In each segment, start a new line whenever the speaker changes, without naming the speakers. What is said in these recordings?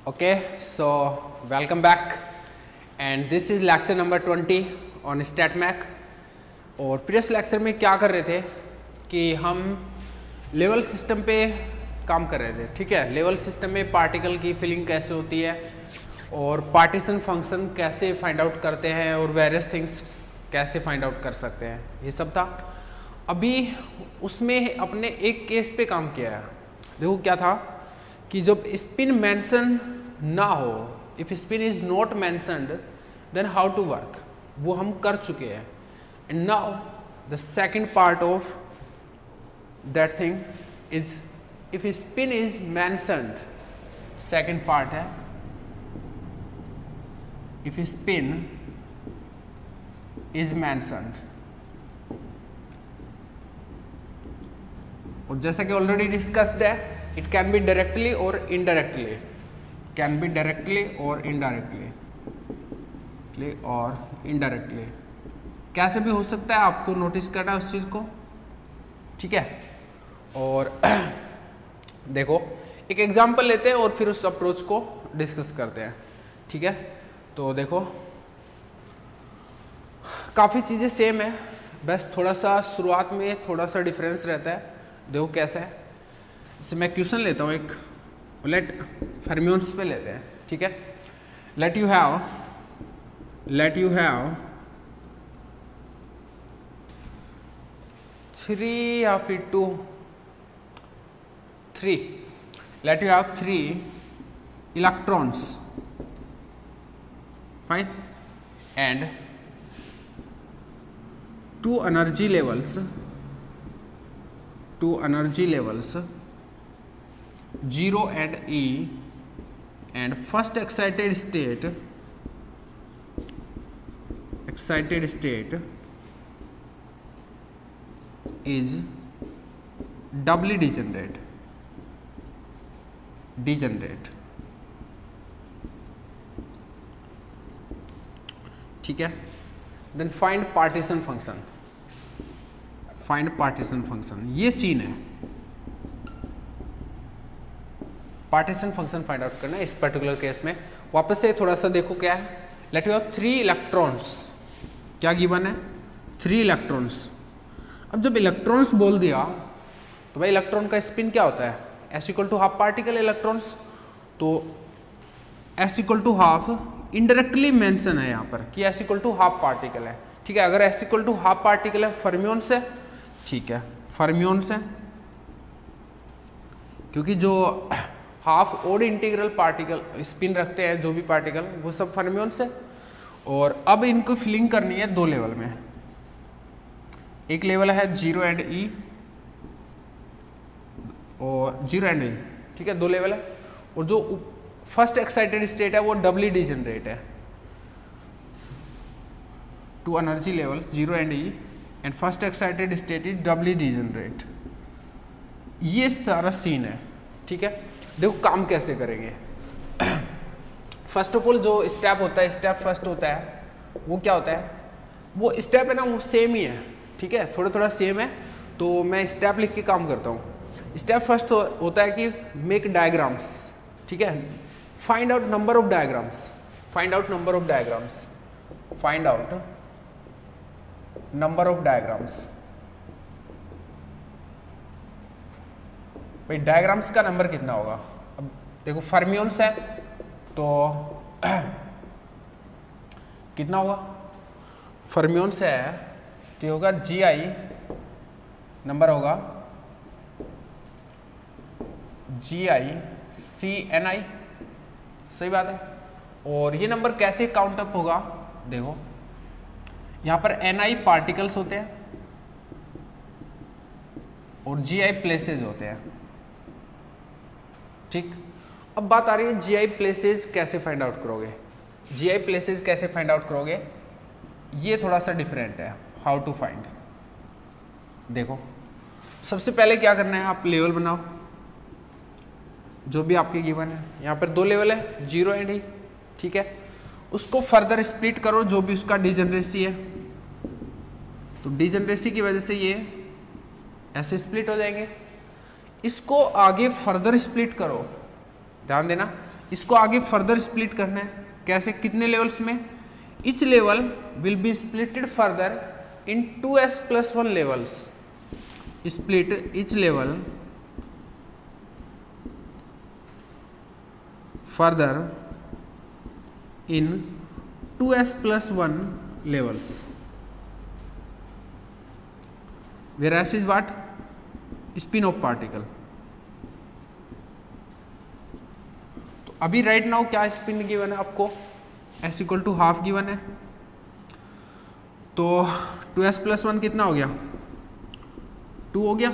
Okay, so welcome back and this is lecture number 20 on StatMech। और previous lecture में क्या कर रहे थे कि हम लेवल सिस्टम पे काम कर रहे थे। ठीक है, लेवल सिस्टम में पार्टिकल की फिलिंग कैसे होती है और पार्टीशन फंक्शन कैसे फाइंड आउट करते हैं और वेरियस थिंग्स कैसे फाइंड आउट कर सकते हैं, ये सब था। अभी उसमें अपने एक केस पे काम किया है। देखो क्या था कि जब स्पिन मेंशन ना हो, if spin is not mentioned then how to work, वो हम कर चुके हैं। And now the second part of that thing is if spin is mentioned. Second part है इफ स्पिन इज मेंशन्ड। और जैसा कि ऑलरेडी डिस्कस्ड है, इट कैन बी डायरेक्टली और इनडायरेक्टली, कैन बी डायरेक्टली और इनडायरेक्टली, कैसे भी हो सकता है, आपको नोटिस करना है उस चीज़ को। ठीक है, और देखो एक एग्जांपल लेते हैं और फिर उस अप्रोच को डिस्कस करते हैं। ठीक है, तो देखो काफ़ी चीज़ें सेम है, बस थोड़ा सा शुरुआत में थोड़ा सा डिफरेंस रहता है। देखो कैसा है, इससे मैं क्वेश्चन लेता हूँ एक, लेट फर्मियोन्स पे लेते हैं। ठीक है, लेट यू हैव 3 या फिर 2 3 late you have 3 electrons, fine, and 2 energy levels 0 and E, and first excited state is doubly degenerate। ठीक है, देन फाइंड पार्टीशन फंक्शन। ये सीन है, पार्टीशन फंक्शन फाइंड आउट करना है इस पर्टिकुलर केस में। वापस से थोड़ा सा देखो क्या है, लेट यू हैव 3 इलेक्ट्रॉन्स, क्या गिवन है 3 इलेक्ट्रॉन्स। अब जब इलेक्ट्रॉन्स बोल दिया तो भाई इलेक्ट्रॉन का स्पिन क्या होता है, S equal to half particle electrons, तो S equal to half indirectly mention है यहाँ पर कि S equal to half particle है। ठीक है, अगर S equal to half particle है फर्मियोन्स है। ठीक है, फर्मियोन्स है, क्योंकि जो half odd integral particle spin रखते हैं जो भी पार्टिकल, वो सब फर्मियोन्स है। और अब इनको फिलिंग करनी है 2 लेवल में। एक लेवल है 0 एंड E और 0 एंड E। ठीक है, 2 लेवल है। और जो फर्स्ट एक्साइटेड स्टेट है वो डबली डिजेनरेट है। 2 energy levels 0 and E and first excited state is doubly degenerate. ये सारा सीन है। ठीक है, देखो काम कैसे करेंगे। फर्स्ट ऑफ ऑल जो स्टेप फर्स्ट होता है वो क्या होता है, वो स्टेप है ना, वो सेम ही है। ठीक है, थोड़ा सेम है, तो मैं स्टेप लिख के काम करता हूँ। स्टेप फर्स्ट होता है कि मेक डायग्राम्स। ठीक है, find out number of diagrams, भाई डायग्राम्स का नंबर कितना होगा। अब देखो फर्मियोन्स है तो कितना होगा, फर्मियोन्स है तो होगा GI, नंबर होगा GICNI, सही बात है। और ये नंबर कैसे काउंट अप होगा, देखो यहाँ पर NI पार्टिकल्स होते हैं और GI प्लेसेस होते हैं। ठीक, अब बात आ रही है GI प्लेसेस कैसे फाइंड आउट करोगे। ये थोड़ा सा डिफरेंट है, हाउ टू फाइंड। देखो सबसे पहले क्या करना है, आप लेवल बनाओ जो भी आपके गिवन है। यहाँ पर 2 लेवल है 0 एंड E। ठीक है, उसको फर्दर स्प्लिट करो जो भी उसका डिजेनरेसी है, तो डिजेनरेसी की वजह से ये ऐसे स्प्लिट हो जाएंगे। इसको आगे फर्दर स्प्लिट करो, ध्यान देना, इसको आगे फर्दर स्प्लिट करना है। कैसे, कितने लेवल्स में? Each level will be splitted further in 2s+1 levels. Split each level further in 2s+1 levels, whereas is what? Spin of particle। तो अभी राइट नाउ क्या स्पिन गिवन है आपको? s equal to half given है, तो 2s+1 कितना हो गया? 2 हो गया,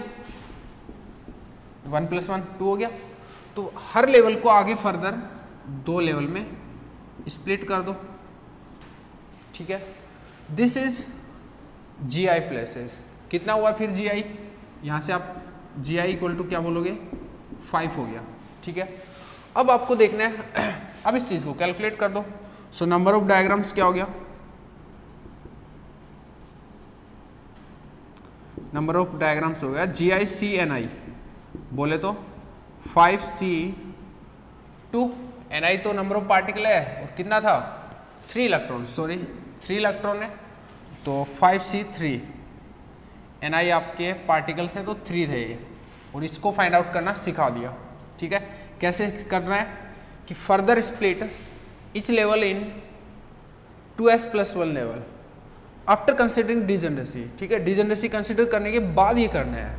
1 + 1 2 हो गया। तो हर लेवल को आगे फर्दर 2 लेवल में स्प्लिट कर दो, ठीक है। This is GI places. कितना हुआ फिर GI? यहाँ से आप GI इक्वल टू क्या बोलोगे? 5 हो गया, ठीक है। अब आपको देखना है, अब इस चीज़ को कैलकुलेट कर दो। सो नंबर ऑफ डायग्राम्स क्या हो गया? नंबर ऑफ डायग्राम्स हो गया GICNI, बोले तो 5C2। Ni तो नंबर ऑफ पार्टिकल है, और कितना था? 3 इलेक्ट्रॉन, सॉरी 3 इलेक्ट्रॉन है, तो 5C3। Ni आपके पार्टिकल्स है तो 3 थे ये, और इसको फाइंड आउट करना सिखा दिया, ठीक है। कैसे करना है कि further split each level in 2s+1 level after considering degeneracy, ठीक है। डिजेनरेसी कंसिडर करने के बाद ये करना है,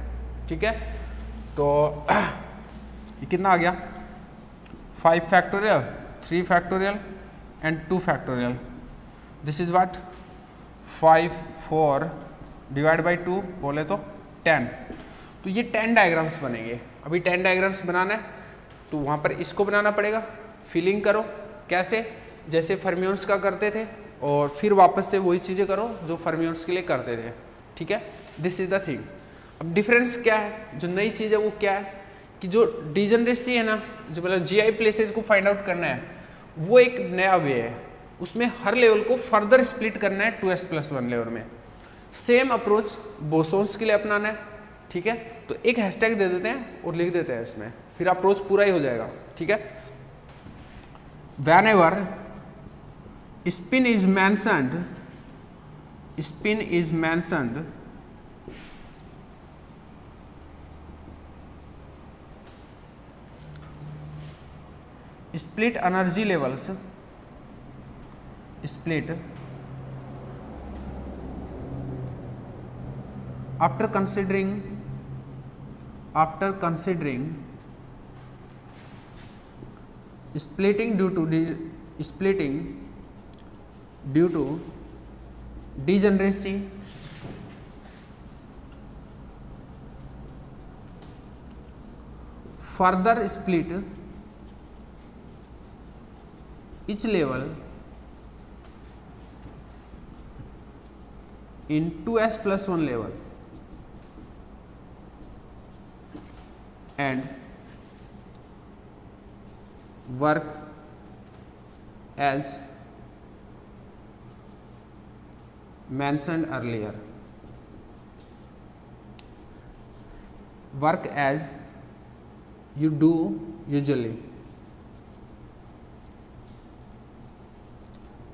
ठीक है। तो ये कितना आ गया? 5 factorial, 3 factorial and 2 factorial. This is what? 5 4 divide by 2 बोले तो 10। तो ये 10 डायग्राम्स बनेंगे। अभी 10 डायग्राम्स बनाना है, तो वहाँ पर इसको बनाना पड़ेगा। फिलिंग करो, कैसे? जैसे फर्मियोन्स का करते थे, और फिर वापस से वही चीज़ें करो जो फर्मियोन्स के लिए करते थे, ठीक है। This is the thing. अब डिफरेंस क्या है? जो नई चीज़ है वो क्या है कि जो डिजेनरेसी है ना, जो मतलब GI प्लेसेस को फाइंड आउट करना है, वो एक नया वे है। उसमें हर लेवल को फर्दर स्प्लिट करना है 2s+1 लेवल में। सेम अप्रोच बोसोन्स के लिए अपनाना है, ठीक है। तो एक हैशटैग दे देते हैं और लिख देते हैं इसमें, फिर अप्रोच पूरा ही हो जाएगा, ठीक है। whenever spin is mentioned split energy levels, split after considering splitting due to degeneracy, further split each level in 2s+1 level and work as mentioned earlier. Work as you do usually.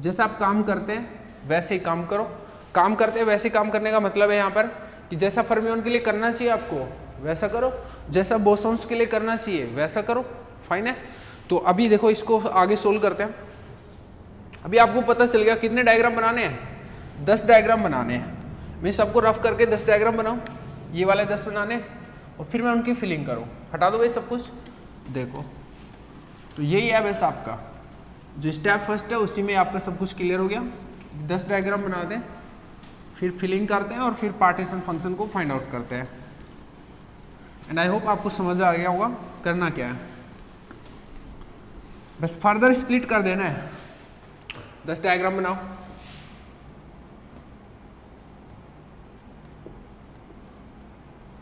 जैसा आप काम करते हैं वैसे ही काम करो। काम करते हैं वैसे काम करने का मतलब है यहाँ पर कि जैसा फर्मियोन के लिए करना चाहिए आपको वैसा करो, जैसा बोसोन्स के लिए करना चाहिए वैसा करो, फाइन है। तो अभी देखो इसको आगे सोल्व करते हैं। अभी आपको पता चल गया कितने डायग्राम बनाने हैं? 10 डायग्राम बनाने हैं। मैं सबको रफ करके 10 डायग्राम बनाऊं, ये वाले 10 बनाने, और फिर मैं उनकी फिलिंग करूं। हटा दो भाई सब कुछ, देखो तो यही है बस आपका जो स्टेप फर्स्ट है, उसी में आपका सब कुछ क्लियर हो गया। 10 डायग्राम बना दें, फिर फिलिंग करते हैं और फिर पार्टीशन फंक्शन को फाइंड आउट करते हैं। एंड आई होप आपको समझ आ गया होगा करना क्या है। बस फर्दर स्प्लिट कर देना है। 10 डायग्राम बनाओ।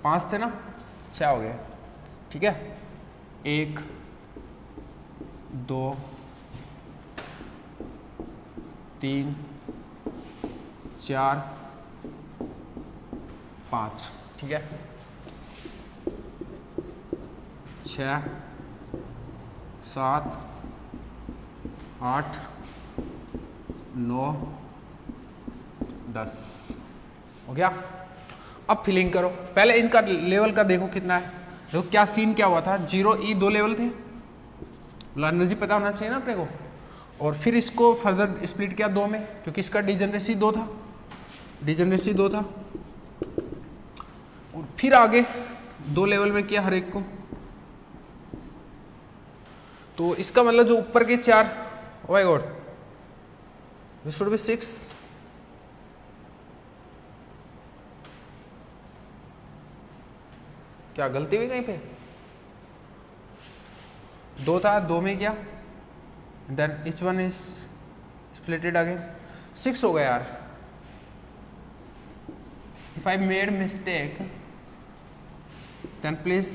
पांच थे ना, 6 हो गए, ठीक है। 1 2 3 4 5, ठीक है। 6 7 8, 9, 10 हो गया। अब फिलिंग करो, पहले इनका लेवल का देखो कितना है। देखो क्या सीन क्या हुआ था, 0E 2 लेवल थे, एनर्जी पता होना चाहिए ना अपने को। और फिर इसको फर्दर स्प्लिट किया 2 में, क्योंकि इसका डिजनरेसी 2 था, डिजनरेसी 2 था। और फिर आगे 2 लेवल में किया हर एक को। तो इसका मतलब जो ऊपर के 4, oh my God, this should be 6। क्या गलती हुई कहीं पे? 2 था, 2 में क्या, then each one is splitted again, 6 हो गया यार। If I made mistake then please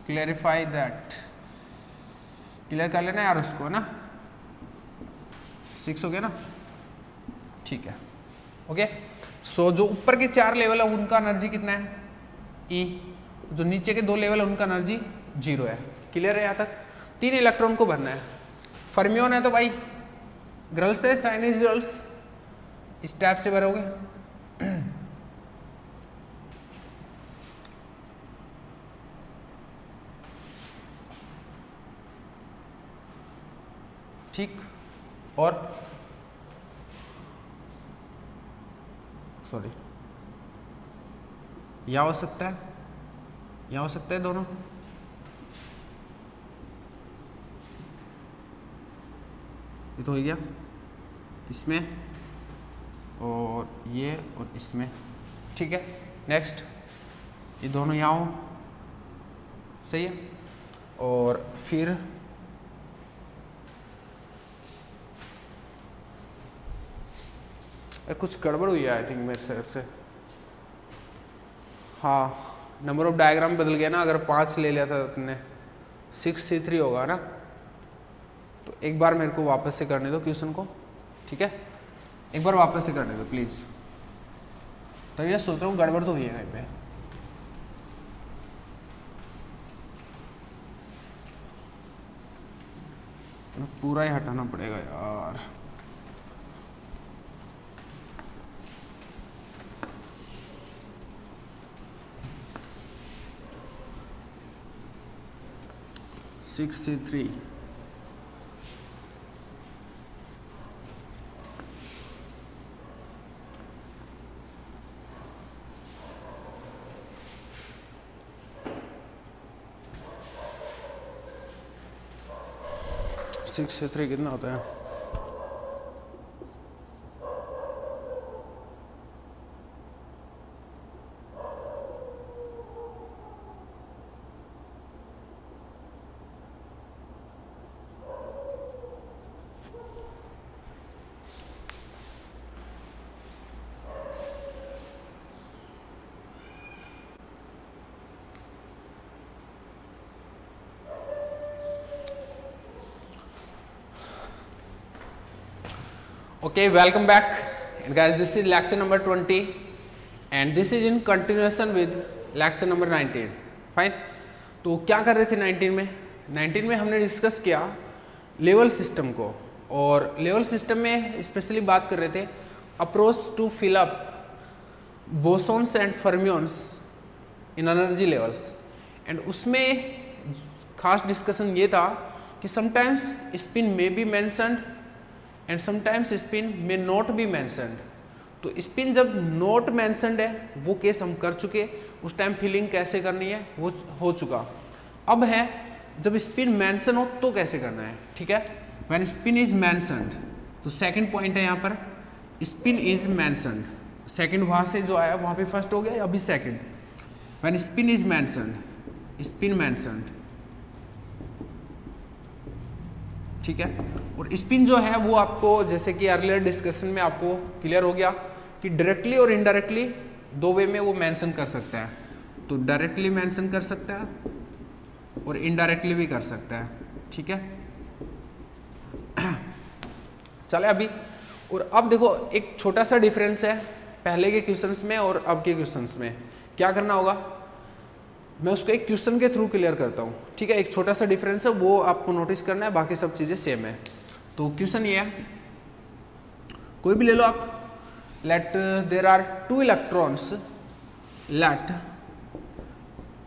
clarify that, clear कर लेना यार उसको ना। 6 हो गया ना, ठीक है, ओके। सो जो ऊपर के 4 लेवल है उनका एनर्जी कितना है, E, जो नीचे के 2 लेवल है उनका एनर्जी 0 है। क्लियर है यहाँ तक? 3 इलेक्ट्रॉन को भरना है। फर्मियोन है तो भाई गर्ल्स है, चाइनीज गर्ल्स, इस टाइप से भरोगे। ठीक, और सॉरी, या हो सकता है, या हो सकता है दोनों। ये तो हो गया इसमें और ये और इसमें, ठीक है। नेक्स्ट ये दोनों यहाँ हो, सही है। और फिर कुछ गड़बड़ हुई है आई थिंक मेरे तरफ से। हाँ, नंबर ऑफ डायग्राम बदल गया ना, अगर 5 ले लिया था अपने, 6C3 होगा ना। तो एक बार मेरे को वापस से करने दो क्वेश्चन को, ठीक है, एक बार वापस से करने दो प्लीज़। तभी ये सोच रहा हूँ गड़बड़ तो हुई है कहीं पे। पूरा ही हटाना पड़ेगा यार। C3 6C3 कितना होता है? Okay, welcome back, and guys, this is lecture number 20 and this is in continuation with lecture number 19. Fine. तो क्या कर रहे थे 19 में हमने डिस्कस किया लेवल सिस्टम को, और लेवल सिस्टम में स्पेशली बात कर रहे थे approach to fill up bosons and fermions in energy levels. And उसमें खास डिस्कशन ये था कि sometimes spin may be mentioned and sometimes spin may not be mentioned. तो स्पिन जब नॉट मैंशनड है वो केस हम कर चुके, उस टाइम फिलिंग कैसे करनी है वो हो चुका। अब है जब स्पिन मैंशन हो तो कैसे करना है, ठीक है। व्हेन स्पिन इज मैंशनड, तो सेकंड पॉइंट है यहाँ पर, स्पिन इज मैंशनड, सेकंड वहाँ से जो आया वहाँ पे फर्स्ट हो गया, अभी second. When spin is mentioned, spin mentioned, ठीक है। और स्पिन जो है वो आपको जैसे कि अर्लियर डिस्कशन में आपको क्लियर हो गया कि डायरेक्टली और इनडायरेक्टली 2 वे में वो मेंशन कर सकता है। तो डायरेक्टली मेंशन कर सकता है और इनडायरेक्टली भी कर सकता है, ठीक है। चले अभी, और अब देखो एक छोटा सा डिफरेंस है पहले के क्वेश्चंस में और अब के क्वेश्चंस में। क्या करना होगा, मैं उसको एक क्वेश्चन के थ्रू क्लियर करता हूँ, ठीक है। एक छोटा सा डिफरेंस है वो आपको नोटिस करना है, बाकी सब चीज़ें सेम है। तो क्वेश्चन ये है, कोई भी ले लो आप, let there are 2 electrons, let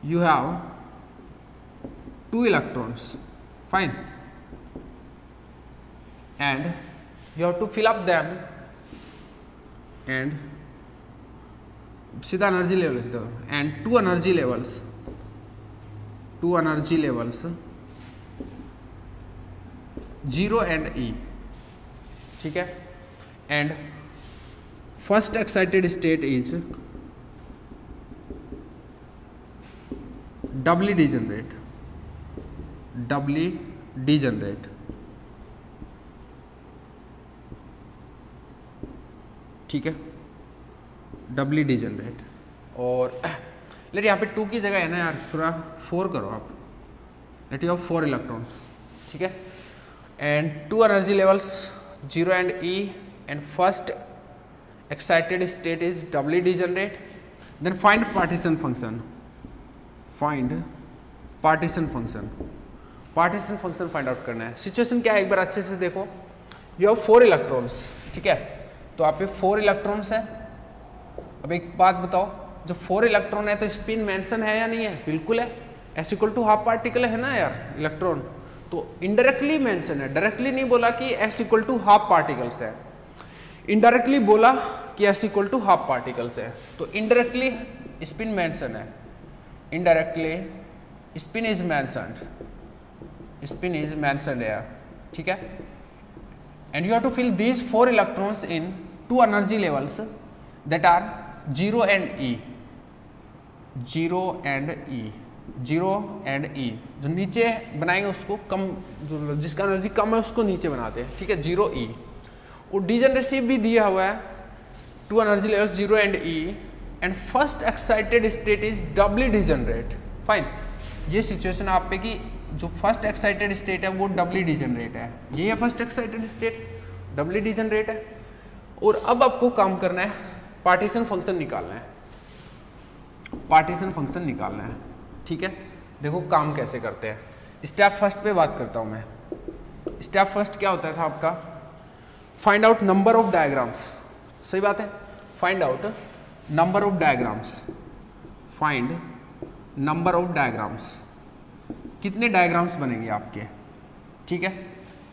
you have 2 electrons, fine, and you have to fill up them, and सीधा एनर्जी लेवल लिख दो, and 2 energy levels, 2 energy levels 0 and E, ठीक है, and first excited state is doubly degenerate, doubly degenerate, ठीक है, डबली degenerate. और late यहाँ पे 2 की जगह है ना यार, थोड़ा 4 करो आप, लेट यू हैव 4 इलेक्ट्रॉन्स, ठीक है, and 2 energy levels 0 and E, and first excited state is doubly degenerate. Then find partition function, find partition function, partition function find out करना है। सिचुएशन क्या है एक बार अच्छे से देखो, यू हैव 4 इलेक्ट्रॉन्स, ठीक है, तो आप पे 4 इलेक्ट्रॉन्स है। अब एक बात बताओ, जो 4 इलेक्ट्रॉन है तो स्पिन मेंशन है या नहीं है? बिल्कुल है, S = हाफ पार्टिकल है ना यार इलेक्ट्रॉन, तो इनडायरेक्टली मेंशन है, डायरेक्टली नहीं बोला कि S = हाफ पार्टिकल्स है, इनडायरेक्टली बोला कि S = हाफ पार्टिकल्स है, तो इनडायरेक्टली स्पिन मेंशन है, indirectly spin is mentioned, spin is mentioned है, ठीक है, and you have to fill these 4 electrons in 2 energy levels that are 0 and E, 0 and E, 0 and E, जो नीचे बनाएंगे उसको कम, जो जिसका एनर्जी कम है उसको नीचे बनाते हैं, ठीक है, 0 E। और डिजनरेसी भी दिया हुआ है 2 energy levels 0 and E, and first excited state is doubly degenerate, fine. ये सिचुएशन आप पे कि जो फर्स्ट एक्साइटेड स्टेट है वो डबली डिजनरेट है, ये है फर्स्ट एक्साइटेड स्टेट, डबली डिजनरेट है। और अब आपको काम करना है, पार्टीशन फंक्शन निकालना है, पार्टीशन फंक्शन निकालना है, ठीक है। देखो काम कैसे करते हैं, स्टेप फर्स्ट पे बात करता हूँ मैं। स्टेप फर्स्ट क्या होता था आपका, find out number of diagrams, सही बात है, find out number of diagrams, find number of diagrams, कितने डायग्राम्स बनेंगे आपके, ठीक है।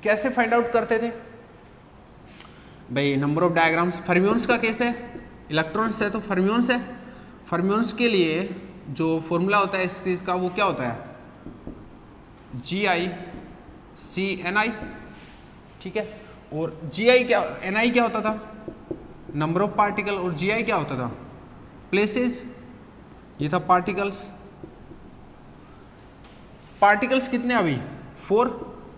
कैसे फाइंड आउट करते थे भाई, नंबर ऑफ डायग्राम्स, फर्मियोन्स का केस है, इलेक्ट्रॉन्स है तो फर्मियोन्स है, फर्मियोन्स के लिए जो फॉर्मूला होता है इसका वो क्या होता है, GI/CNI, ठीक है। और GI क्या, NI क्या होता था, नंबर ऑफ पार्टिकल, और GI क्या होता था, प्लेसेस, ये था पार्टिकल्स। पार्टिकल्स कितने अभी 4,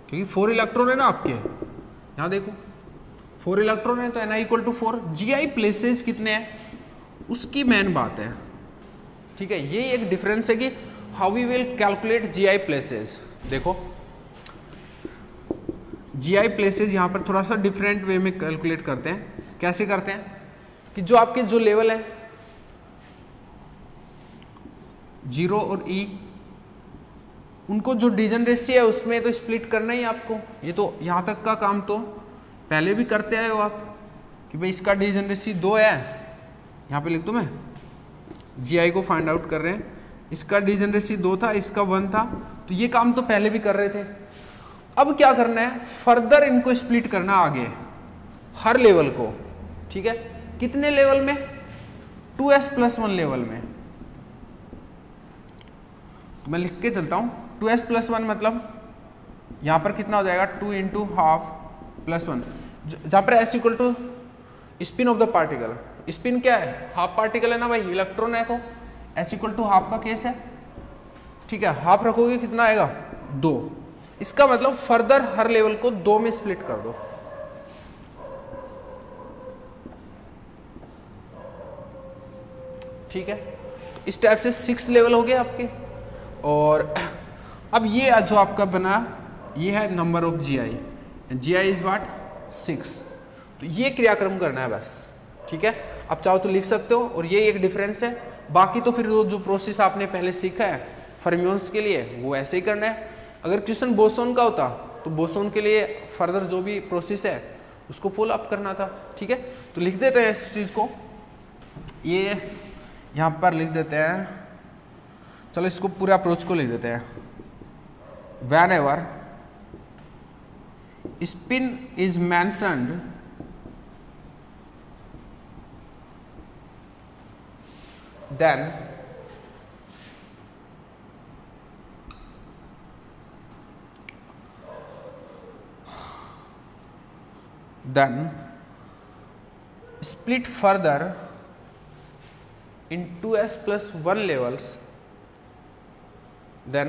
क्योंकि 4 इलेक्ट्रॉन है ना आपके, यहाँ देखो 4 इलेक्ट्रॉन है तो NI = 4। GI प्लेसेस कितने हैं उसकी मेन बात है, ठीक है। ये एक डिफरेंस है कि how we will calculate GI places. देखो GI प्लेसेस यहाँ पर थोड़ा सा डिफरेंट वे में कैलकुलेट करते हैं। कैसे करते हैं कि जो आपके जो लेवल है 0 और E, उनको जो डिजनरेसी है उसमें तो स्प्लिट करना ही आपको। ये तो यहाँ तक का काम तो पहले भी करते आए हो आप कि भाई इसका डिजनरेसी 2 है, यहाँ पे लिख दो, मैं GI को फाइंड आउट कर रहे हैं, इसका डिजनरेसी 2 था, इसका 1 था, तो ये काम तो पहले भी कर रहे थे। अब क्या करना है, फर्दर इनको स्प्लिट करना आगे हर लेवल को, ठीक है। कितने लेवल में, 2s+1 लेवल में। तो मैं लिख के चलता हूँ, 2s+1 मतलब यहाँ पर कितना हो जाएगा, 2 × ½ + 1, जहाँ पर S = spin off the particle. Spin क्या है, हाफ पार्टिकल है ना भाई, इलेक्ट्रॉन है तो S = हाफ का केस है, ठीक है। हाफ रखोगे कितना आएगा, 2। इसका मतलब फर्दर हर लेवल को 2 में स्प्लिट कर दो, ठीक है। इस टाइप से 6 लेवल हो गए आपके। और अब ये जो आपका बना, ये है number of GI is what, 6। तो ये क्रियाक्रम करना है बस, ठीक है। आप चाहो तो लिख सकते हो, और ये एक डिफरेंस है। बाकी तो फिर जो प्रोसेस आपने पहले सीखा है फर्मियोन्स के लिए वो ऐसे ही करना है। अगर क्वेश्चन बोसोन का होता तो बोसोन के लिए फर्दर जो भी प्रोसेस है उसको फॉलो अप करना था। ठीक है, तो लिख देते हैं इस चीज़ को, ये यहाँ पर लिख देते हैं। चलो इसको पूरे अप्रोच को लिख देते हैं। Van ever spin is mentioned then split further in 2s plus 1 levels, then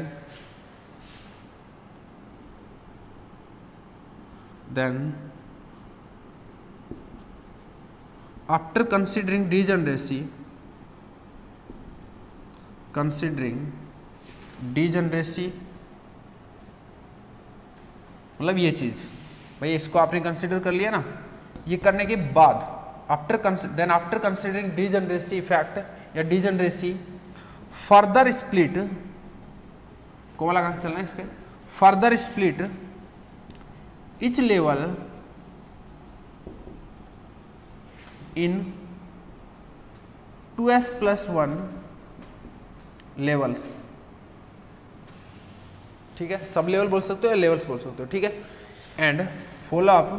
after considering degeneracy मतलब ये चीज भाई इसको आपने कंसिडर कर लिया ना। ये करने के बाद आफ्टर कंसिडरिंग डिजनरेसी इफेक्ट या डिजनरेसी फर्दर स्प्लिट को लगा के चलना है इस पे, further split each level in 2s plus 1 levels। ठीक है, सब लेवल बोल सकते हो या लेवल्स बोल सकते हो। ठीक है, and follow up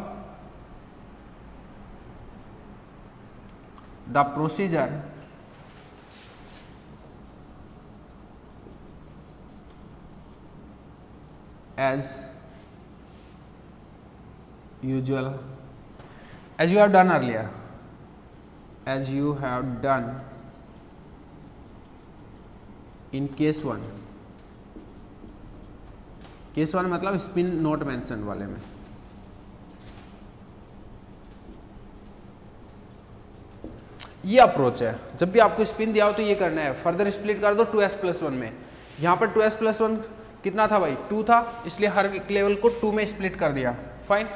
the procedure as usual, as you have done earlier, as you have done in case 1। Case 1 मतलब स्पिन नोट मेंशन वाले में। ये अप्रोच है, जब भी आपको स्पिन दिया हो तो ये करना है, फर्दर स्प्लिट कर दो 2s प्लस 1 में। यहाँ पर 2s प्लस 1 कितना था भाई, 2 था, इसलिए हर एक लेवल को 2 में स्प्लिट कर दिया। फाइन,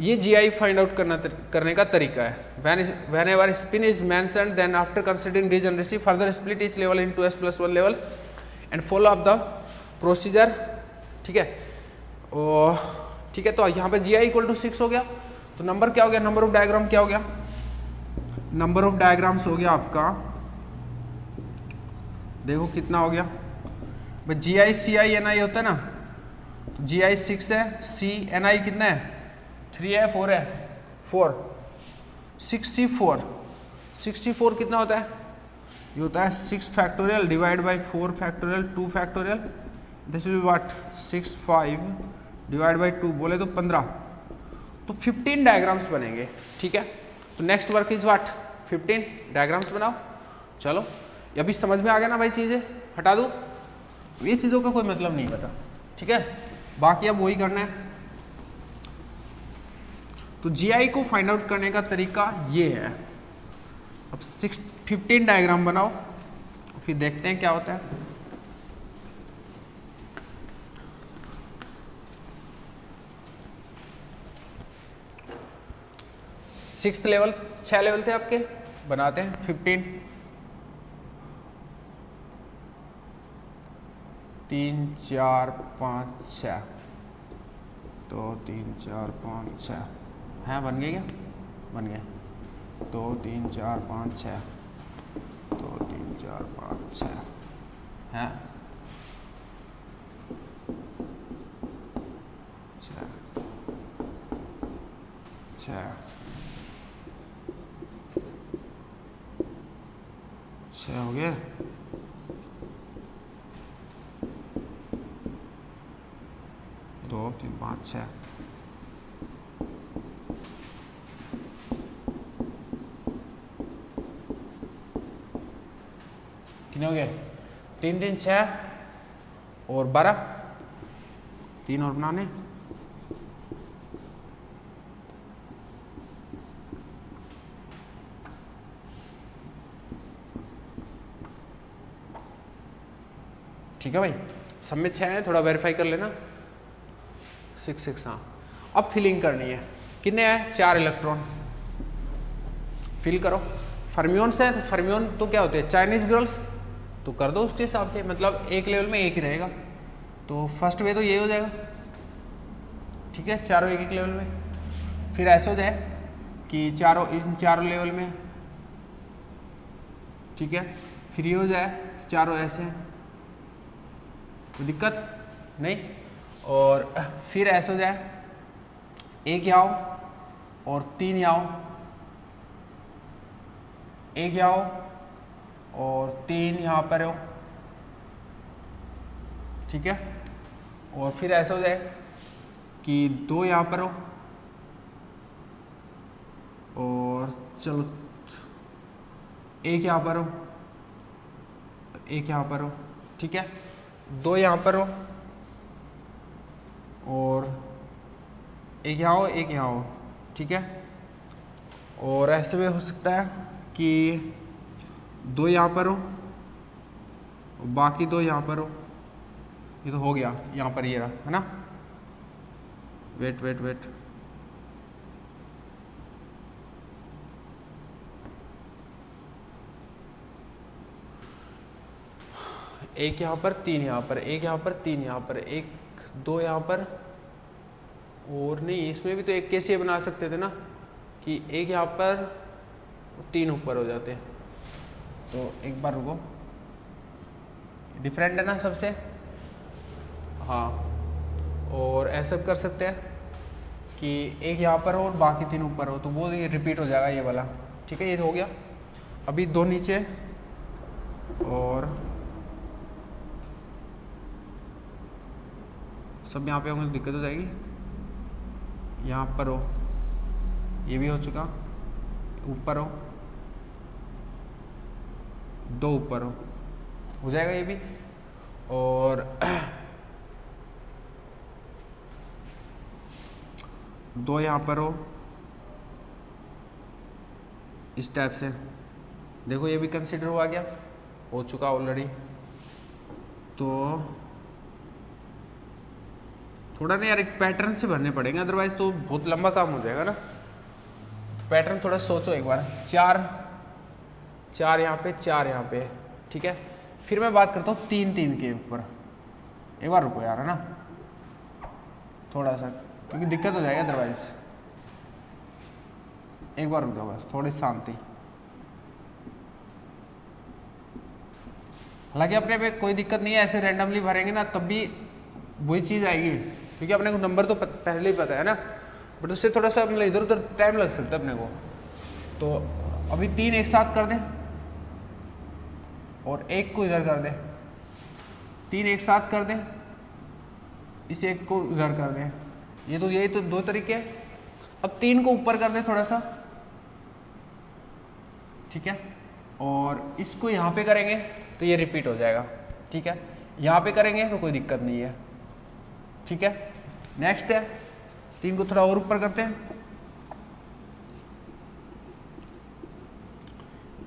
ये GI फाइंड आउट करने का तरीका है। whenever spin is mentioned, then after considering degeneracy further split each level in 2s plus 1 levels and follow up the procedure। ठीक है, और ठीक है, तो यहाँ पे GI इक्वल टू 6 हो गया, तो नंबर क्या हो गया, नंबर ऑफ डायग्राम क्या हो गया, नंबर ऑफ डायग्राम्स हो गया आपका, देखो कितना हो गया भाई, GI CI NI होता है ना, तो GI 6 है, CNI कितना है, 3 है, 4 है, 4, 64 कितना होता है, ये होता है 6 factorial divide by 4 factorial 2 factorial, this will be what 6 5 divide by 2 बोले तो 15, तो 15 डायग्राम्स बनेंगे। ठीक है, तो next work is what 15 diagrams बनाओ। चलो ये अभी समझ में आ गया ना भाई, चीज़ें हटा दूँ, ये चीज़ों का कोई मतलब नहीं पता। ठीक है, बाकी अब वही करना है। तो GI को फाइंड आउट करने का तरीका ये है। अब 15 डायग्राम बनाओ, फिर देखते हैं क्या होता है। सिक्स्थ लेवल, 6 लेवल थे आपके, बनाते हैं 15, 3 4 5 6, 2 3 4 5 6 है, बन गए क्या, बन गए, 2 3 4 5 6, 2 3 4 5 6 है, 6 हो गया। दो 3 5 6 कितने हो गए, 3 3 6 और 12, 3 और बनाने, ठीक है भाई, सब में 6 है, थोड़ा वेरीफाई कर लेना, 6 6 हाँ। अब फिलिंग करनी है, कितने हैं, 4 इलेक्ट्रॉन फिल करो। फर्मियोन से, तो फर्मियोन तो क्या होते हैं, चाइनीज गर्ल्स, तो कर दो उसके हिसाब से, मतलब एक लेवल में एक ही रहेगा, तो फर्स्ट वे तो ये हो जाएगा, ठीक है, चारों एक एक लेवल में। फिर ऐसा हो जाए कि चारों इन चारों लेवल में, ठीक है। फिर ये हो जाए चारों ऐसे, कोई दिक्कत नहीं। और फिर ऐसा हो जाए एक यहाँ हो और 3 यहाँ हो, एक यहाँ हो और 3 यहाँ पर हो, ठीक है। और फिर ऐसा हो जाए कि 2 यहाँ पर हो और चलो एक यहाँ पर हो, एक यहाँ पर हो, ठीक है। 2 यहाँ पर हो और एक यहाँ हो, एक यहाँ हो, ठीक है। और ऐसे में हो सकता है कि 2 यहाँ पर हो, बाकी 2 यहाँ पर हो। ये तो हो गया, यहाँ पर ये रहा है ना। वेट वेट वेट, एक यहाँ पर 3 यहाँ पर, एक यहाँ पर 3 यहाँ पर, एक 2 यहाँ पर, और नहीं इसमें भी तो एक कैसे बना सकते थे ना कि एक यहाँ पर 3 ऊपर हो जाते। तो एक बार रुको, डिफरेंट है ना सबसे, हाँ। और ऐसा कर सकते हैं कि एक यहाँ पर हो और बाकी 3 ऊपर हो, तो वो ये रिपीट हो जाएगा ये वाला, ठीक है। ये हो गया। अभी 2 नीचे और सब यहाँ पे होंगे तो दिक्कत हो जाएगी। यहाँ पर हो, ये भी हो चुका, ऊपर हो, 2 ऊपर हो जाएगा ये भी। और 2 यहाँ पर हो इस टाइप से, देखो ये भी कंसिडर हुआ गया, हो चुका ऑलरेडी। तो थोड़ा ना यार एक पैटर्न से भरने पड़ेंगे, अदरवाइज तो बहुत लंबा काम हो जाएगा ना। पैटर्न थोड़ा सोचो एक बार। 4 यहाँ पे, 4 यहाँ पे, ठीक है। फिर मैं बात करता हूँ 3 के ऊपर। एक बार रुको यार, है ना, थोड़ा सा, क्योंकि दिक्कत हो जाएगा अदरवाइज। एक बार रुको बस, थोड़ी शांति। हालांकि अपने पे कोई दिक्कत नहीं है, ऐसे रैंडमली भरेंगे ना तब भी वही चीज़ आएगी, क्योंकि अपने को नंबर तो पहले ही पता है ना, बट उससे थोड़ा सा मतलब इधर उधर टाइम लग सकता है अपने को। तो अभी 3 एक साथ कर दें और 1 को इधर कर दें, 3 एक साथ कर दें, इस 1 को इधर कर दें। ये तो यही तो 2 तरीके हैं। अब 3 को ऊपर कर दें थोड़ा सा, ठीक है। और इसको यहाँ पे करेंगे तो ये रिपीट हो जाएगा, ठीक है। यहाँ पे करेंगे तो कोई दिक्कत नहीं है, ठीक है। नेक्स्ट है 3 को थोड़ा और ऊपर करते हैं,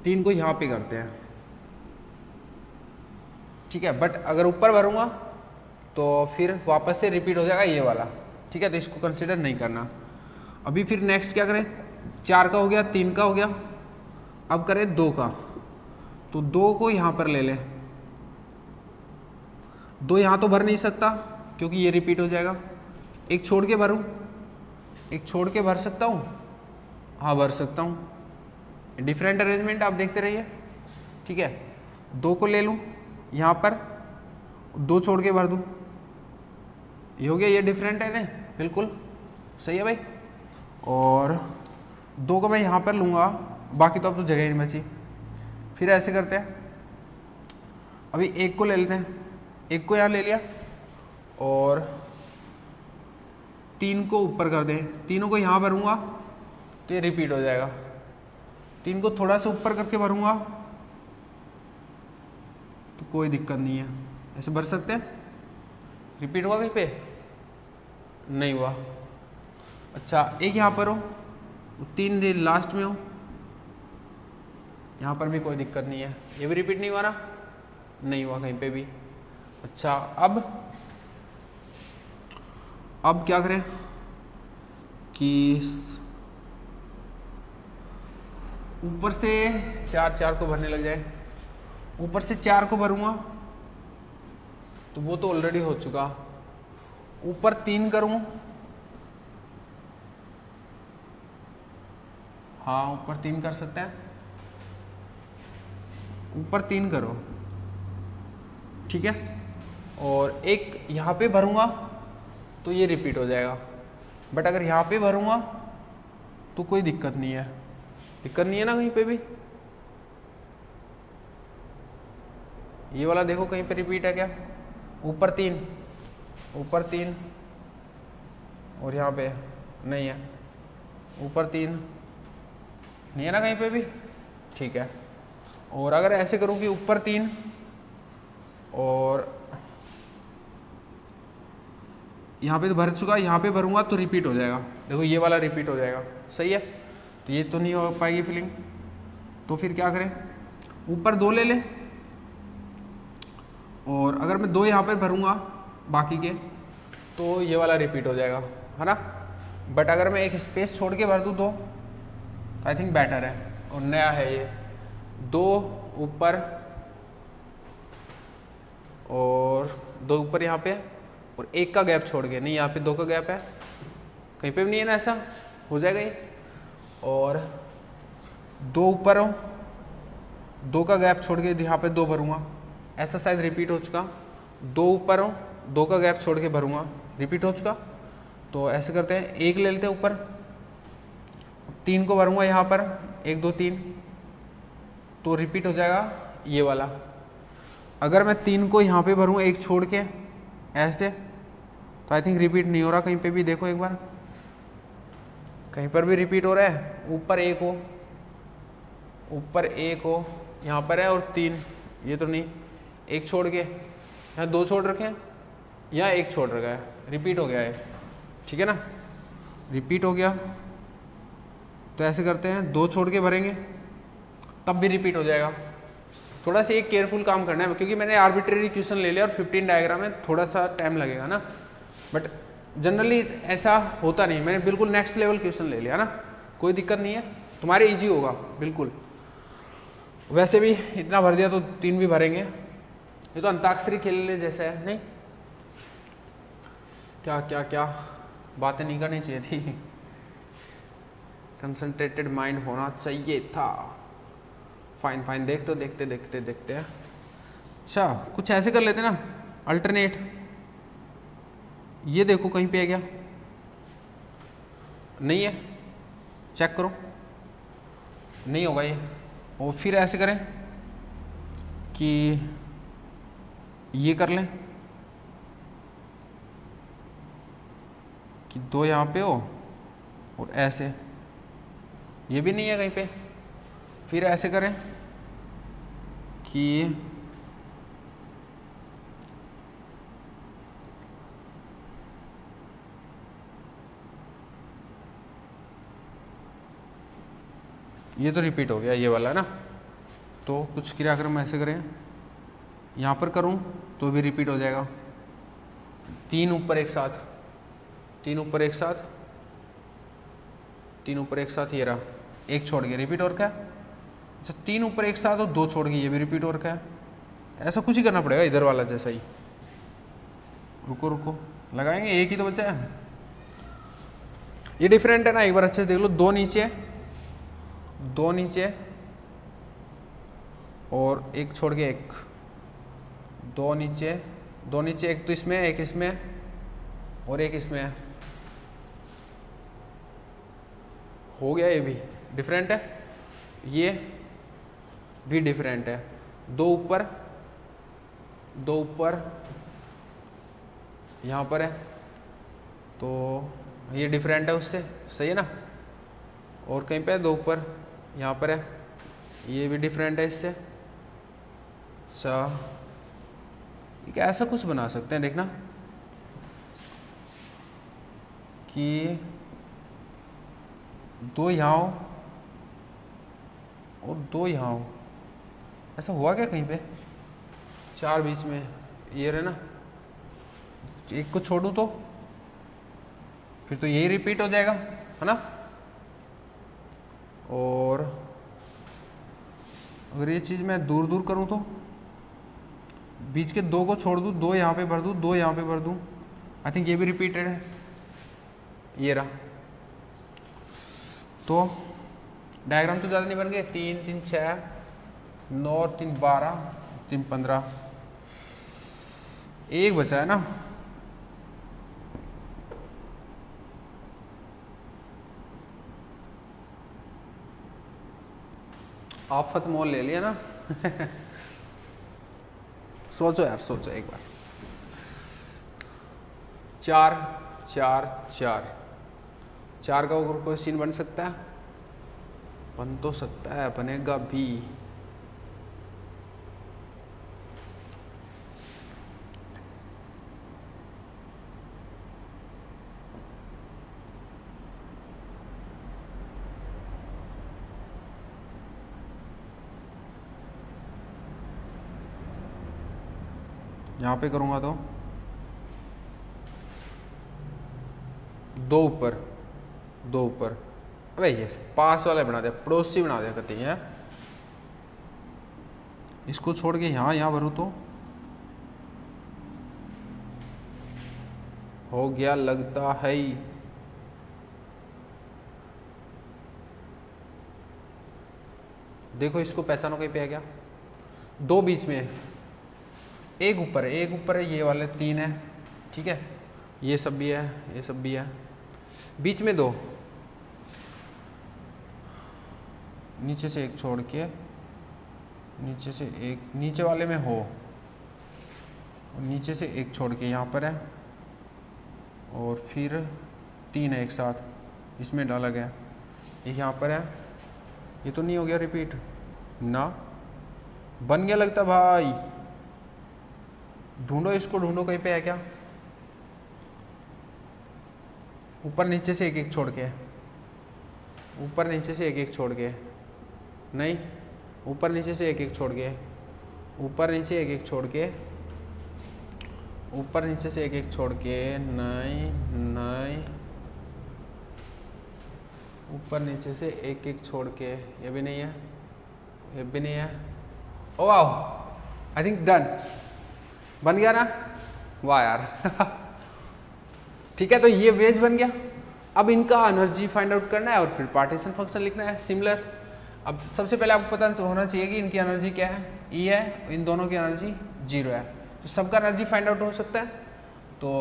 3 को यहाँ पे करते हैं, ठीक है। बट अगर ऊपर भरूंगा तो फिर वापस से रिपीट हो जाएगा ये वाला, ठीक है। तो इसको कंसिडर नहीं करना। अभी फिर नेक्स्ट क्या करें, 4 का हो गया, 3 का हो गया, अब करें 2 का। तो 2 को यहाँ पर ले लें, 2 यहाँ तो भर नहीं सकता क्योंकि ये रिपीट हो जाएगा। एक छोड़ के भरूं, एक छोड़ के भर सकता हूँ, हाँ भर सकता हूँ। डिफरेंट अरेंजमेंट आप देखते रहिए, ठीक है। 2 को ले लूँ यहाँ पर, 2 छोड़ के भर दूँ, ये हो गया। ये डिफरेंट है ना, बिल्कुल सही है भाई। और 2 को मैं यहाँ पर लूँगा, बाकी तो अब तो जगह ही नहीं बची। फिर ऐसे करते हैं, अभी 1 को ले लेते हैं, 1 को यहाँ ले लिया और 3 को ऊपर कर दें, तीनों को यहाँ भरूँगा तो ये रिपीट हो जाएगा। 3 को थोड़ा सा ऊपर करके भरूँगा तो कोई दिक्कत नहीं है, ऐसे भर सकते हैं। रिपीट हुआ कहीं पे? नहीं हुआ। अच्छा, एक यहाँ पर हो, 3 लास्ट में हो, यहाँ पर भी कोई दिक्कत नहीं है, ये भी रिपीट नहीं हुआ ना, नहीं हुआ कहीं पे भी। अच्छा, अब क्या करें कि ऊपर से 4 को भरने लग जाए। ऊपर से 4 को भरूंगा तो वो तो ऑलरेडी हो चुका। ऊपर 3 करूं हाँ ऊपर 3 कर सकते हैं, ऊपर 3 करो, ठीक है। और एक यहाँ पे भरूंगा तो ये रिपीट हो जाएगा, बट अगर यहाँ पे भरूंगा तो कोई दिक्कत नहीं है, दिक्कत नहीं है ना कहीं पे भी। ये वाला देखो कहीं पे रिपीट है क्या, ऊपर 3, ऊपर 3, और यहाँ पे नहीं है, ऊपर 3 नहीं है ना कहीं पे भी, ठीक है। और अगर ऐसे करूँ कि ऊपर 3 और यहाँ पे तो भर चुका, यहाँ पे भरूंगा तो रिपीट हो जाएगा, देखो ये वाला रिपीट हो जाएगा, सही है। तो ये तो नहीं हो पाएगी फिलिंग, तो फिर क्या करें, ऊपर 2 ले लें, और अगर मैं 2 यहाँ पे भरूंगा बाकी के तो ये वाला रिपीट हो जाएगा, है ना। बट अगर मैं एक स्पेस छोड़ के भर दूँ तो आई थिंक बेटर है, और नया है ये 2 ऊपर और 2 ऊपर यहाँ पे, और 1 का गैप छोड़ के, नहीं यहाँ पे 2 का गैप है, कहीं पे भी नहीं है ना, ऐसा हो जाएगा ये। और 2 ऊपर हो, 2 का गैप छोड़ के यहाँ पे 2 भरूंगा, ऐसा शायद रिपीट हो चुका। 2 ऊपर हो, 2 का गैप छोड़ के भरूंगा, रिपीट हो चुका। तो ऐसे करते हैं, 1 ले लेते हैं ऊपर, 3 को भरूंगा यहाँ पर, 1 2 3, तो रिपीट हो जाएगा ये वाला। अगर मैं 3 को यहाँ पे भरूँ 1 छोड़ के ऐसे, तो आई थिंक रिपीट नहीं हो रहा कहीं पे भी, देखो एक बार कहीं पर भी रिपीट हो रहा है। ऊपर 1 हो, ऊपर 1 हो, यहाँ पर है, और 3 ये तो नहीं, 1 छोड़ के यहाँ 2 छोड़ रखे हैं, यहाँ 1 छोड़ रखा है, रिपीट हो गया है, ठीक है ना, रिपीट हो गया। तो ऐसे करते हैं, 2 छोड़ के भरेंगे तब भी रिपीट हो जाएगा। थोड़ा सा एक केयरफुल काम करना है, क्योंकि मैंने आर्बिट्रेरी क्वेश्चन ले लिया और 15 डायग्राम में थोड़ा सा टाइम लगेगा ना, बट जनरली ऐसा होता नहीं, मैंने बिल्कुल नेक्स्ट लेवल क्वेश्चन ले लिया ना, कोई दिक्कत नहीं है, तुम्हारे इजी होगा बिल्कुल। वैसे भी इतना भर दिया तो 3 भी भरेंगे, ये तो अंताक्षरी खेलने जैसा है, नहीं क्या क्या क्या बातें नहीं करनी चाहिए थी, कंसंट्रेटेड माइंड होना चाहिए था। फाइन फाइन, देखते देखते देखते देखते हैं। अच्छा कुछ ऐसे कर लेते ना, अल्टरनेट, ये देखो कहीं पे है क्या, नहीं है, चेक करो, नहीं होगा ये। और फिर ऐसे करें कि ये कर लें कि 2 यहाँ पे हो और ऐसे, ये भी नहीं है कहीं पे। फिर ऐसे करें कि ये तो रिपीट हो गया ये वाला ना, तो कुछ क्रियाक्रम ऐसे करें, यहाँ पर करूँ तो भी रिपीट हो जाएगा। 3 ऊपर एक साथ, 3 ऊपर एक साथ, 3 ऊपर एक साथ, ये रहा, 1 छोड़ के रिपीट और क्या। अच्छा 3 ऊपर एक साथ और 2 छोड़ के ये भी रिपीट और क्या है, ऐसा कुछ ही करना पड़ेगा इधर वाला जैसा ही। रुको रुको लगाएंगे, एक ही तो बचा है, ये डिफरेंट है ना, एक बार अच्छे से देख लो। 2 नीचे, 2 नीचे और 1 छोड़ के 1, 2 नीचे, 2 नीचे, 1 तो इसमें, 1 इसमें और 1 इसमें है, हो गया। ये भी डिफरेंट है, ये भी डिफरेंट है। 2 ऊपर, 2 ऊपर यहाँ पर है, तो ये डिफरेंट है उससे, सही है ना। और कहीं पे 2 ऊपर यहाँ पर है, ये भी डिफरेंट है इससे। अच्छा एक ऐसा कुछ बना सकते हैं, देखना कि 2 यहाँ हो और 2 यहाँ हो, ऐसा हुआ क्या कहीं पे, 4 बीच में ये रहे ना, 1 को छोड़ूं तो फिर तो यही रिपीट हो जाएगा, है ना। और अगर ये चीज़ मैं दूर दूर करूं तो बीच के 2 को छोड़ दूं, 2 यहाँ पे भर दूं, 2 यहाँ पे भर दूं, आई थिंक ये भी रिपीटेड है, ये रहा। तो डायग्राम तो ज़्यादा नहीं बन गए, 3 3 6 9 3 12 3 15, एक बचा है ना। आफत मोल ले लिया ना। सोचो यार, सोचो एक बार। 4 4 4 4 का ऊपर कोई सीन बन सकता है? बन तो सकता है, बनेगा भी। यहाँ पे करूँगा तो 2 ऊपर 2 ऊपर। अबे ये पास वाले बना दिया, पड़ोसी बना दिया कहते हैं। इसको छोड़ के यहाँ भरूँ तो हो गया लगता है। देखो इसको पहचानो, कहीं पे है क्या? 2 बीच में है, एक ऊपर है, एक ऊपर है, ये वाले 3 है, ठीक है, ये सब भी है, ये सब भी है, बीच में 2, नीचे से एक छोड़ के, नीचे से एक, नीचे वाले में हो, और नीचे से एक छोड़ के यहाँ पर है, और फिर 3 है एक साथ, इसमें डाला गया, ये यहाँ पर है। ये तो नहीं हो गया रिपीट ना? बन गया लगता भाई। ढूंढो इसको, ढूंढो कहीं पे है क्या? ऊपर नीचे से एक एक छोड़ के, ऊपर नीचे से एक एक छोड़ के, नहीं, ऊपर नीचे से एक एक छोड़ के, ऊपर नीचे एक एक छोड़ के, ऊपर नीचे से एक एक छोड़ के, नहीं नहीं, ऊपर नीचे से एक एक छोड़ के, ये भी नहीं है, ये भी नहीं है। Oh wow, I think done, बन गया ना? वाह यार। ठीक है, तो ये वेज बन गया। अब इनका एनर्जी फाइंड आउट करना है और फिर पार्टीशन फंक्शन लिखना है सिमिलर। अब सबसे पहले आपको पता होना चाहिए कि इनकी एनर्जी क्या है, ई है, इन दोनों की एनर्जी 0 है, तो सबका एनर्जी फाइंड आउट हो सकता है। तो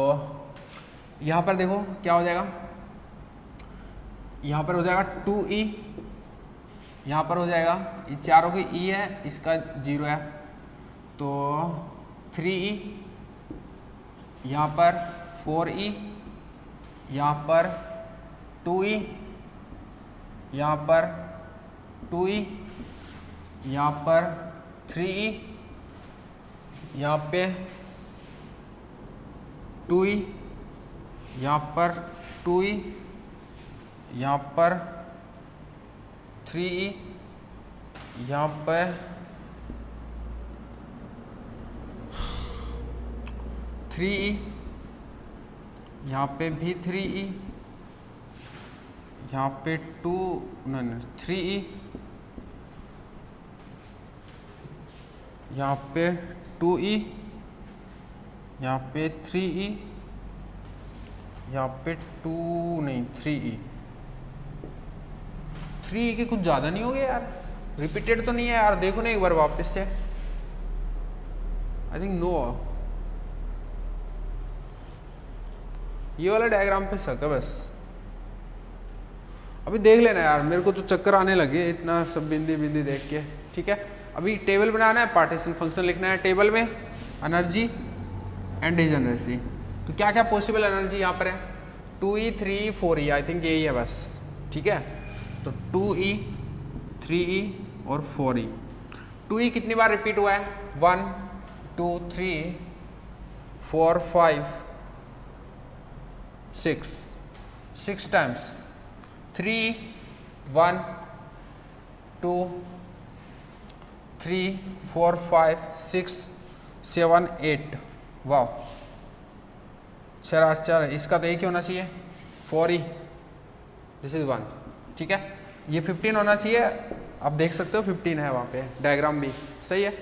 यहाँ पर देखो क्या हो जाएगा, यहाँ पर हो जाएगा 2E, यहाँ पर हो जाएगा, ये चारों की E है, इसका 0 है, तो 3E, यहाँ पर 4E, यहाँ पर 2E, यहाँ पर 2E, यहाँ पर 3E, यहाँ पे 2E, यहाँ पर 2E, यहाँ पर 3E, यहाँ पर 3E, यहाँ पे भी 3E, यहाँ पे 3E, यहाँ पे 2E, यहाँ पे 3E, यहाँ पे 3E। 3E के कुछ ज़्यादा नहीं हो गया यार, रिपीटेड तो नहीं है यार, देखो ना एक बार वापस से, आई थिंक नो, ये वाला डायग्राम पे शक है बस। अभी देख लेना यार, मेरे को तो चक्कर आने लगे इतना सब बिंदी बिंदी देख के। ठीक है, अभी टेबल बनाना है, पार्टीशन फंक्शन लिखना है, टेबल में एनर्जी एंड डिजनरेसी। तो क्या क्या पॉसिबल एनर्जी यहाँ पर है, 2E 3E 4E, I think यही है बस। ठीक है, तो 2E 3E और 4E। 2E कितनी बार रिपीट हुआ है, 1 2 3 4 5 6 टाइम्स। 3 1 2 3 4 5 6 7 8, वाह 4, इसका तो एक ही होना चाहिए 4E, दिस इज 1। ठीक है, ये 15 होना चाहिए, आप देख सकते हो 15 है वहाँ पे, डायग्राम भी सही है।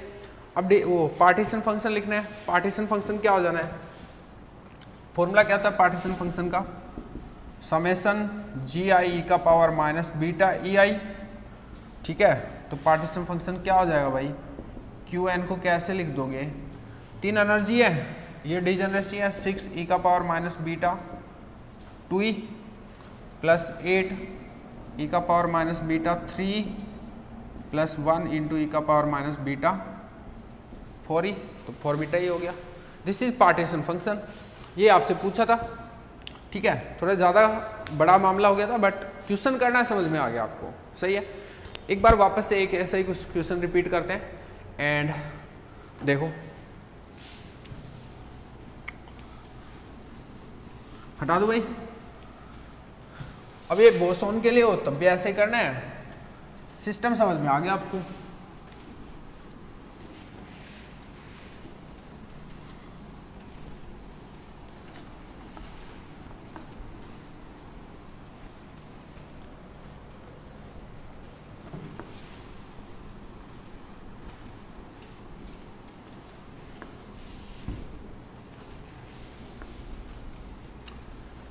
अब वो पार्टीशन फंक्शन लिखना है। पार्टीशन फंक्शन क्या हो जाना है, फॉर्मूला क्या होता है पार्टीशन फंक्शन का, समेशन GI e का पावर माइनस बीटा EI ठीक है। तो पार्टीशन फंक्शन क्या हो जाएगा भाई, क्यू एन को कैसे लिख दोगे, 3 एनर्जी है, ये डिजनरेसी है 6 e का power minus beta 2e plus 8 e का power minus beta 3 plus 1 into e का पावर माइनस बीटा 4e, तो 4 बीटा ही हो गया। दिस इज पार्टीशन फंक्शन, ये आपसे पूछा था। ठीक है, थोड़ा ज़्यादा बड़ा मामला हो गया था, बट क्वेश्चन करना समझ में आ गया आपको, सही है। एक बार वापस से एक ऐसा ही कुछ क्वेश्चन रिपीट करते हैं एंड देखो, हटा दो भाई। अब ये बोसोन के लिए हो तब भी ऐसे ही करना है, सिस्टम समझ में आ गया आपको।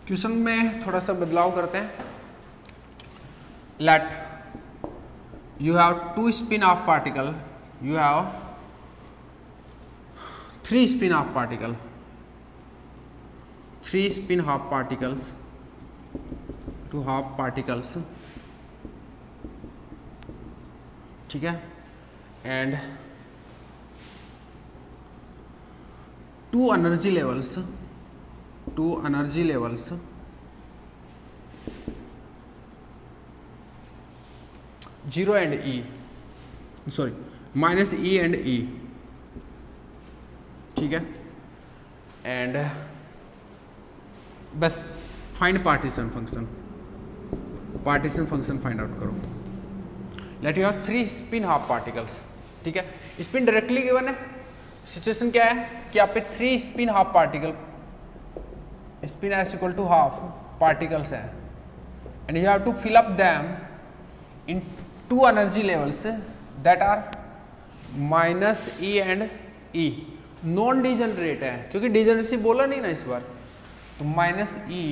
क्वेश्चन में थोड़ा सा बदलाव करते हैं। Let you have 2 spin of particle, you have 3 spin of particle, 3 spin of particles, 2 half particles, ठीक है, and 2 energy levels, 2 energy levels, zero and E, sorry minus E and E, ठीक है, एंड बस find partition function, partition function find out करो। Let you have 3 spin half particles, ठीक है, spin directly given है। Situation क्या है कि आप पे 3 spin half particle, spin s equal to half particles है, and you have to fill up them in 2 energy levels that are minus e and e, non degenerate है क्योंकि degeneracy बोला नहीं ना इस बार, तो minus e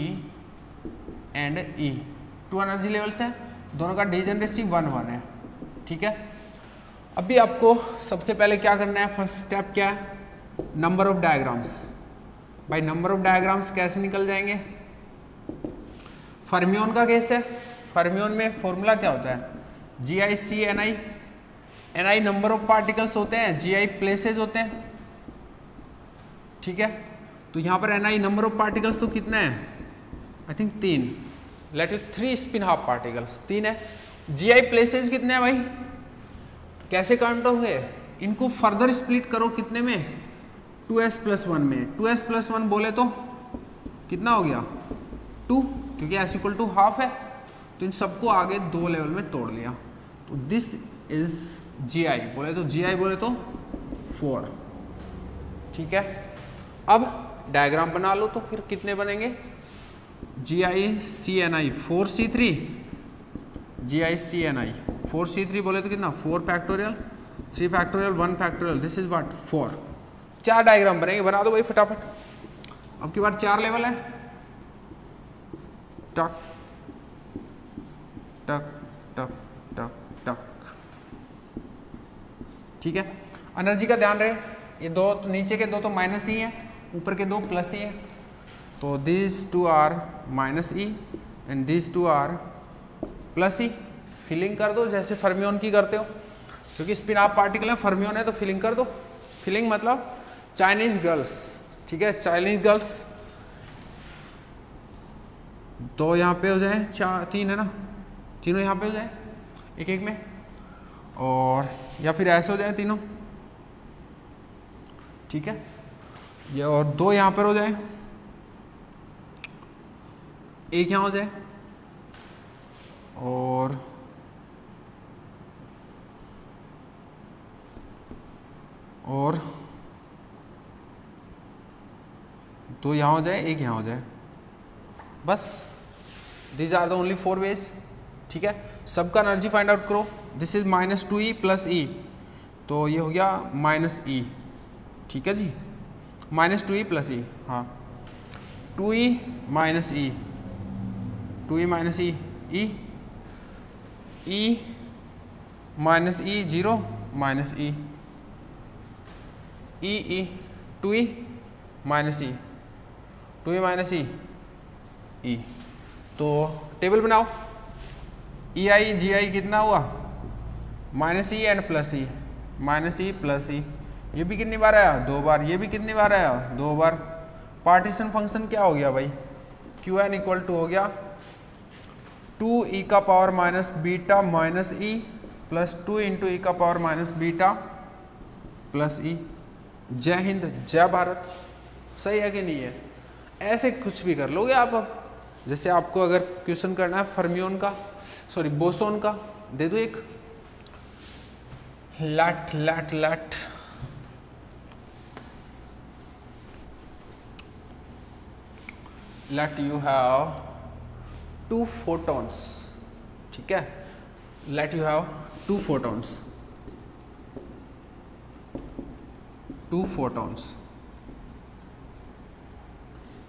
and e 2 energy levels हैं, दोनों का डिजनरेसी 1 है, ठीक है। अभी आपको सबसे पहले क्या करना है, फर्स्ट स्टेप क्या है, नंबर ऑफ डायग्राम्स। भाई नंबर ऑफ डायग्राम्स कैसे निकल जाएंगे, फर्मियोन का केस है, फर्मियोन में फॉर्मूला क्या होता है, G I C N I, N I number of particles होते हैं, जी आई प्लेसेज होते हैं, ठीक है। तो यहाँ पर N I number of particles तो कितना है, I think 3, let it 3 spin half particles 3 है। जी आई प्लेसेज कितने हैं भाई, कैसे काउंट होंगे, इनको फर्दर स्प्लिट करो कितने में, 2s+1 में, 2s+1 बोले तो कितना हो गया 2, क्योंकि s इक्वल टू हाफ है, तो इन सबको आगे 2 लेवल में तोड़ लिया, तो दिस इज जी आई, बोले तो जी आई बोले तो 4, ठीक है। अब डायग्राम बना लो, तो फिर कितने बनेंगे, जी I C N I 4c3, ji I C N I 4c3 बोले तो कितना 4 factorial 3 factorial 1 factorial, this is what 4। 4 diagram बनेंगे, बना दो भाई फटाफट। अब की बार 4 लेवल है, टक टक टक टक टक, ठीक है। एनर्जी का ध्यान रहे, ये 2 तो नीचे के 2 तो माइनस ही हैं, ऊपर के 2 प्लस ही है, तो this 2 are minus E and this 2 are plus E. Filling कर दो जैसे फर्मियोन की करते हो, क्योंकि स्पिन ऑफ पार्टिकल है, फर्मियोन है तो फिलिंग कर दो। फिलिंग मतलब चाइनीज गर्ल्स, ठीक है, चाइनीज गर्ल्स 2 यहाँ पे हो जाए, 3 है ना, तीनों यहाँ पे हो जाए एक एक में, और या फिर ऐसे हो जाए तीनों, ठीक है, ये और 2 यहाँ पर हो जाए, एक यहाँ हो जाए, और 2 यहाँ हो जाए, एक यहाँ हो जाए, बस these are the only 4 ways, ठीक है। सबका एनर्जी फाइंड आउट करो, this is -2e plus E, तो ये हो गया -e, ठीक है जी, -2e प्लस ई, हाँ 2e minus E, 2e minus E, E minus E 0 minus E E 2e minus E 2e minus E तो टेबल बनाओ। ई आई जी आई कितना हुआ minus E and plus E minus E plus E. ये भी कितनी बार आया 2 बार, ये भी कितनी बार आया 2 बार। पार्टीशन फंक्शन क्या हो गया भाई क्यू एन इक्वल टू हो गया 2e का पावर माइनस बीटा माइनस ई प्लस 2 इंटू ई का power minus beta plus e. Jai Hind जय भारत। सही है कि नहीं है? ऐसे कुछ भी कर लोगे आप। अब जैसे आपको अगर क्वेश्चन करना है फर्मियोन का सॉरी बोसोन का, दे दो एक let let let let you have 2 photons, ठीक है, let you have 2 photons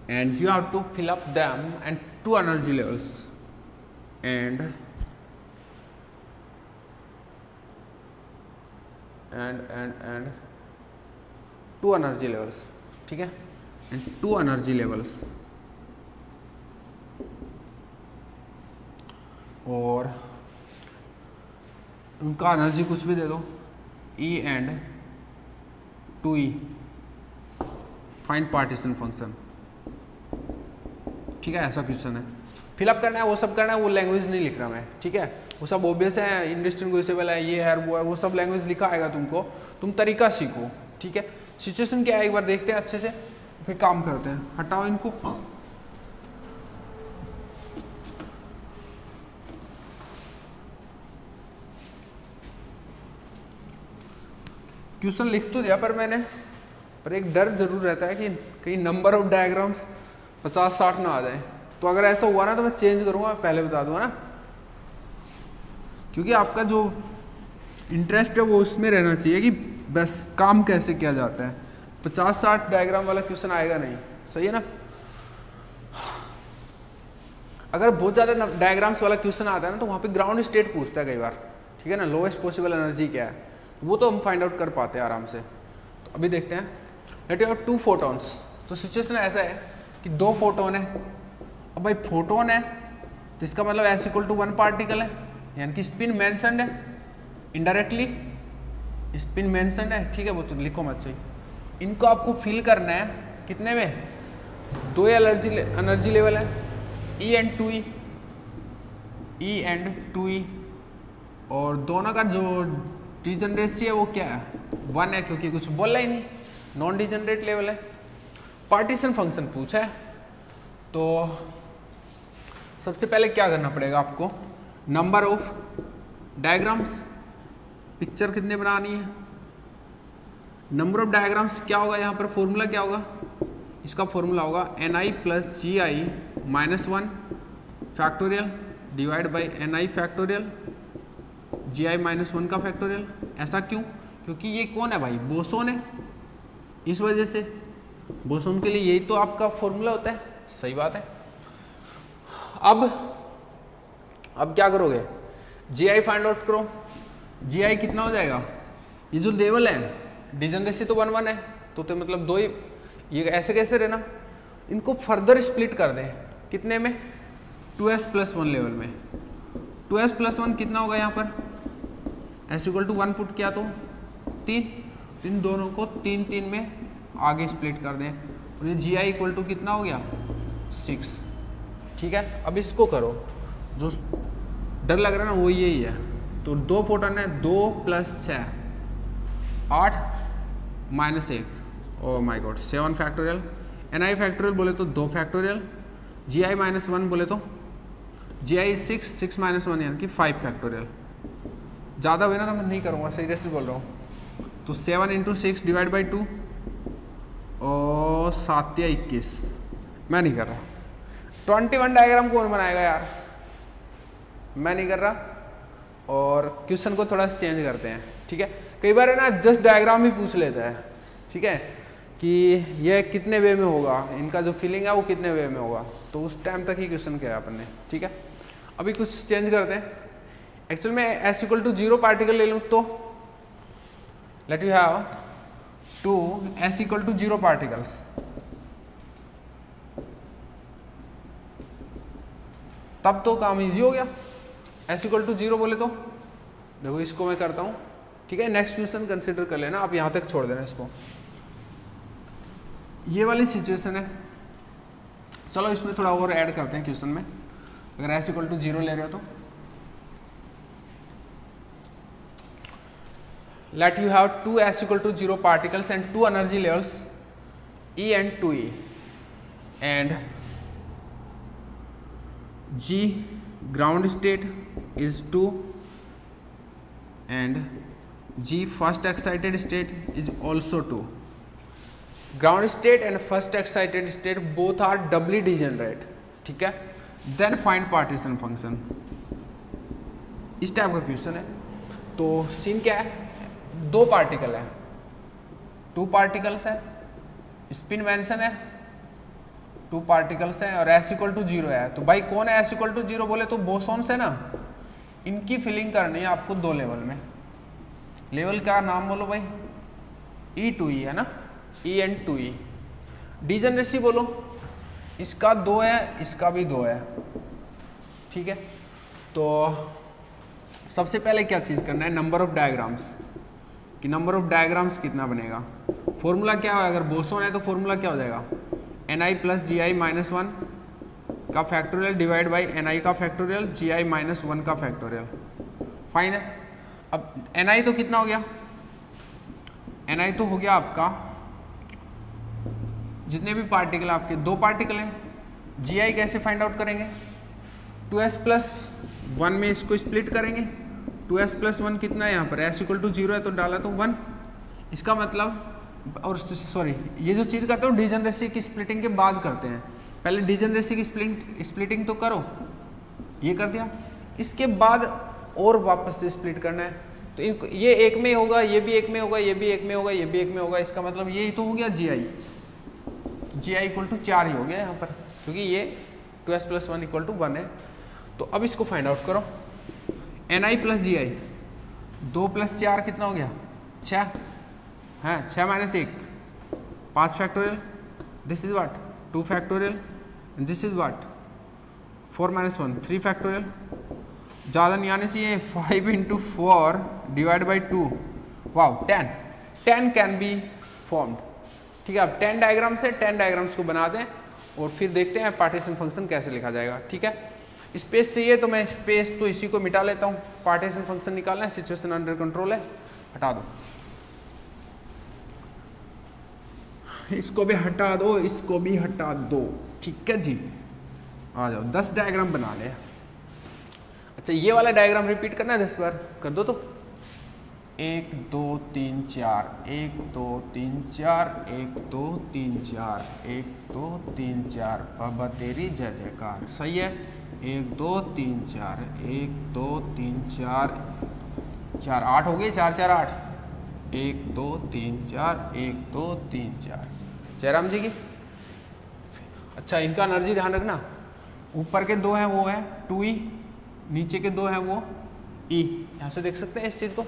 and you have to fill up them and 2 energy levels and 2 energy levels, ठीक है, and 2 energy levels और उनका एनर्जी कुछ भी दे दो E and 2E। Find partition function, ठीक है, ऐसा क्वेश्चन है। फिलअप करना है, वो सब करना है, वो लैंग्वेज नहीं लिख रहा मैं, ठीक है, वो सब ओबियस है, इंडिस्टिंग्विशेबल है, ये है वो है, वो सब लैंग्वेज लिखा आएगा तुमको, तुम तरीका सीखो, ठीक है। सिचुएशन क्या है एक बार देखते हैं अच्छे से, फिर काम करते हैं। हटाओ इनको। क्वेश्चन लिख तो दिया पर मैंने, पर एक डर जरूर रहता है कि कहीं नंबर ऑफ डायग्राम्स 50-60 ना आ जाए। तो अगर ऐसा हुआ ना तो मैं चेंज करूंगा, पहले बता दूंगा ना, क्योंकि आपका जो इंटरेस्ट है वो उसमें रहना चाहिए कि बस काम कैसे किया जाता है। 50-60 डायग्राम वाला क्वेश्चन आएगा नहीं, सही है ना। अगर बहुत ज़्यादा डायग्राम्स वाला क्वेश्चन आता है ना तो वहाँ पे ग्राउंड स्टेट पूछता है कई बार, ठीक है ना, लोएस्ट पॉसिबल एनर्जी क्या है, वो तो हम फाइंड आउट कर पाते हैं आराम से। तो अभी देखते हैं, लेट यू हैव 2 फोटॉन्स। तो सिचुएशन ऐसा है कि 2 फोटोन है। अब भाई फोटोन है तो इसका मतलब एस इक्वल टू 1 पार्टिकल है, यानी कि स्पिन मेंशन्ड है, इनडायरेक्टली स्पिन मेंशन्ड है, ठीक है, वो तो लिखो मत चाहिए। इनको आपको फिल करना है कितने में, 2 एनर्जी लेवल है, E एंड 2E, और दोनों का जो डिजनरेसी है वो क्या है 1 है, क्योंकि कुछ बोला ही नहीं, नॉन डिजनरेट लेवल है। पार्टीशन फंक्शन पूछा है तो सबसे पहले क्या करना पड़ेगा आपको, नंबर ऑफ डायग्राम्स, पिक्चर कितने बनानी है, नंबर ऑफ डायग्राम्स क्या होगा यहाँ पर, फॉर्मूला क्या होगा, इसका फॉर्मूला होगा ni plus gi minus 1 factorial divide by ni factorial gi minus 1 का फैक्टोरियल। ऐसा क्यों, क्योंकि ये कौन है भाई, बोसोन है, इस वजह से बोसोन के लिए यही तो आपका फॉर्मूला होता है, सही बात है। अब क्या करोगे, gi फाइंड आउट करो। gi कितना हो जाएगा, ये जो लेवल है डिजनरेसी तो 1 है, तो मतलब 2 ही, ये ऐसे कैसे रहना, इनको फर्दर स्प्लिट कर दें कितने में, 2s प्लस 1 लेवल में। 2s प्लस 1 कितना होगा यहाँ पर, s इक्वल टू 1 पुट किया तो 3, इन दोनों को 3 में आगे स्प्लिट कर दें, और ये gi इक्वल टू कितना हो गया 6, ठीक है। अब इसको करो, जो डर लग रहा है ना वो यही है। तो 2 फोटोन है, 2 plus 6 8 minus 1, oh my God 7 factorial, ni factorial बोले तो 2 फैक्टोरियल, gi माइनस 1 बोले तो gi 6 माइनस 1 यानी कि 5 फैक्टोरियल। ज़्यादा हुए ना तो मैं नहीं करूँगा, सीरियसली बोल रहा हूँ। तो 7 इंटू 6 डिवाइड बाई 2 और 7 या 21, मैं नहीं कर रहा। 21 डायग्राम कौन बनाएगा यार, मैं नहीं कर रहा। और क्वेश्चन को थोड़ा चेंज करते हैं, ठीक है। कई बार है ना जस्ट डायग्राम भी पूछ लेता है, ठीक है, कि यह कितने वे में होगा, इनका जो फीलिंग है वो कितने वे में होगा, तो उस टाइम तक ही क्वेश्चन किया अपन ने, ठीक है। अभी कुछ चेंज करते हैं। एक्चुअल में एस इक्वल टू 0 पार्टिकल ले लूँ तो let you have 2 S equal to 0 particles, तब तो काम इजी हो गया। एस इक्वल टू 0 बोले तो देखो इसको मैं करता हूँ, ठीक है। नेक्स्ट क्वेश्चन कंसिडर कर लेना, आप यहाँ तक छोड़ देना इसको। ये वाली सिचुएशन है, चलो इसमें थोड़ा और ऐड करते हैं क्वेश्चन में। अगर एस इक्वल टू 0 ले रहे हो तो let you have 2 s equal to 0 particles and 2 energy levels E and 2E, and G ground state is 2 and G first excited state is also 2. Ground state and first excited state both are doubly degenerate, ठीक है। Then find partition function, इस type का question है। तो scene क्या है, 2 particle है, 2 particles है, स्पिन मेंशन है, 2 पार्टिकल्स है और एस इक्वल टू 0 है। तो भाई कौन है एस इक्वल टू 0 बोले तो बोसॉन्स है ना, इनकी फिलिंग करनी है आपको 2 लेवल में। लेवल का नाम बोलो भाई, E2E है ना, E एंड 2E। डिजेनरेसी बोलो, इसका 2 है, इसका भी 2 है, ठीक है। तो सबसे पहले क्या चीज़ करना है, नंबर ऑफ डायग्राम्स, कि नंबर ऑफ डायग्राम्स कितना बनेगा। फॉर्मूला क्या है, अगर बोसोन है तो फॉर्मूला क्या हो जाएगा, Ni प्लस Gi माइनस 1 का फैक्टोरियल डिवाइड बाई Ni का फैक्टोरियल Gi माइनस 1 का फैक्टोरियल, फाइन है। अब Ni तो कितना हो गया, Ni तो हो गया आपका, जितने भी पार्टिकल आपके 2 पार्टिकल हैं, Gi कैसे फाइंड आउट करेंगे, 2s प्लस 1 में इसको स्प्लिट करेंगे। 2s प्लस 1 कितना है यहाँ पर, s इक्वल टू 0 है तो डाला तो 1, इसका मतलब, और सॉरी ये जो चीज़ करते हो डिजेनरेसी की स्प्लिटिंग के बाद करते हैं, पहले डिजेनरेसी की स्प्लिटिंग तो करो, ये कर दिया, इसके बाद और वापस से स्प्लिट करना है। तो इनको ये एक में होगा, ये भी एक में होगा, ये भी एक में होगा, ये भी एक में होगा, इसका मतलब ये तो हो गया Gi इक्वल टू 4 ही हो गया यहाँ पर, क्योंकि ये 2s प्लस 1 इक्वल टू 1 है। तो अब इसको फाइंड आउट करो, Ni प्लस Gi, 2 प्लस 4 कितना हो गया, 6 है, 6 minus 1 5 factorial, this is what 2 factorial, and this is what 4 minus 1 3 factorial. ज़्यादा नहीं आने चाहिए, 5 into 4 divide by 2, wow 10 can be formed, ठीक है। अब 10 डायग्राम से 10 डायग्राम्स को बना दें और फिर देखते हैं पार्टीशन फंक्शन कैसे लिखा जाएगा, ठीक है। स्पेस चाहिए तो मैं स्पेस तो इसी को मिटा लेता हूँ, पार्टीशन फंक्शन निकालना है, सिचुएशन अंडर कंट्रोल है, हटा दो, इसको भी हटा दो, इसको भी हटा दो, ठीक है जी। आ जाओ, 10 डायग्राम बना ले। अच्छा ये वाला डायग्राम रिपीट करना है 10 बार, कर दो तो 1 2 3 4 1 2 3 4 1 2 3 4 1 2 3 4 बाबा तेरी जय जयकार, सही है। 1 2 3 4 1 2 3 4 4 8 हो गए, 4 4 8 1 2 3 4 1 2 3 4, जयराम जी की। अच्छा इनका एनर्जी ध्यान रखना, ऊपर के 2 हैं वो है 2E, नीचे के 2 हैं वो E, यहाँ से देख सकते हैं इस चीज़ को।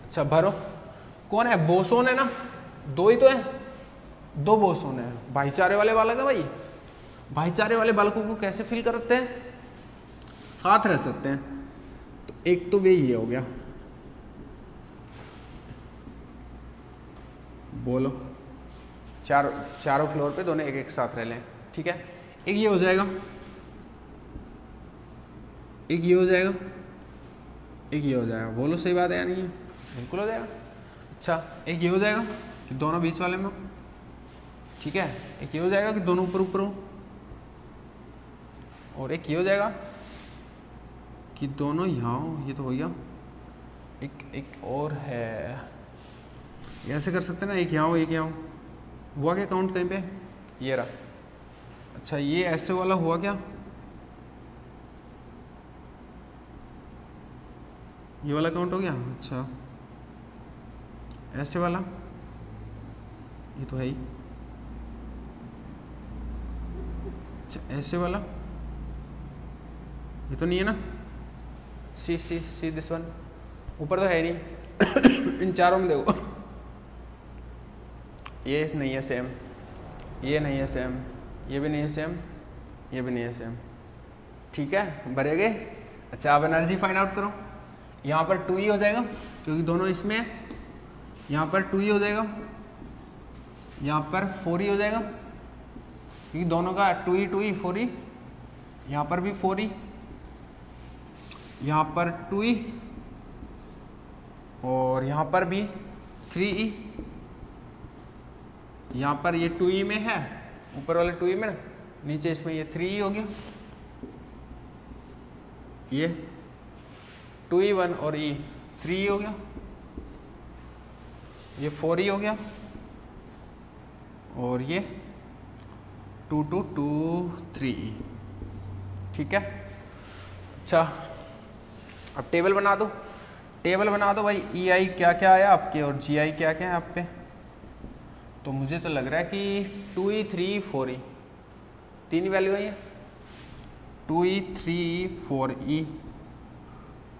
अच्छा भरो, कौन है, बोसोन है ना, 2 ही तो है, 2 बोसोन है, भाईचारे वाले बालक है भाई। भाईचारे वाले बालकों को कैसे फील करते हैं, साथ रह सकते हैं। तो एक तो वे ये हो गया, बोलो चारों फ्लोर पे दोनों एक एक साथ रह लें, ठीक है। एक ये हो जाएगा, एक ये हो जाएगा, एक ये हो जाएगा, बोलो सही बात है या नहीं है, बिल्कुल हो जाएगा। अच्छा एक ये हो जाएगा कि दोनों बीच वाले में, ठीक है। एक ये हो जाएगा कि दोनों ऊपर ऊपर हो, और एक ये हो जाएगा कि दोनों यहाँ हो, ये तो हो गया। एक और है, ऐसे कर सकते हैं ना, एक यहाँ हो एक यहाँ हो, हुआ क्या काउंट कहीं पे, ये रहा। अच्छा ये ऐसे वाला हुआ क्या, ये वाला काउंट हो गया। अच्छा ऐसे वाला, ये तो है ही। अच्छा ऐसे वाला, ये तो नहीं है ना, सी दिस वन, ऊपर तो है नहीं इन चारों में देखो, ये नहीं है सेम, ये नहीं है सेम, ये भी नहीं है सेम, ये भी नहीं है सेम, ठीक है, भरेगे। अच्छा अब एनर्जी फाइंड आउट करो, यहाँ पर 2E हो जाएगा क्योंकि दोनों इसमें है, यहाँ पर 2E हो जाएगा, यहाँ पर 4E हो जाएगा क्योंकि दोनों का 2E 2E 4E, यहाँ पर भी 4E, यहाँ पर 2E और यहाँ पर भी 3E, यहाँ पर ये 2E में है, ऊपर वाले 2E में, नीचे इसमें ये 3E हो गया, ये 2E1 और E 3E हो गया, ये 4E हो गया और ये 2 2 2 3E, ठीक है। अच्छा अब टेबल बना दो, टेबल बना दो भाई, EI क्या क्या आया आपके और GI क्या क्या है आप पे। तो मुझे तो लग रहा है कि 2E 3E 4E तीन ही वैल्यू आई है, 2E 3E 4E।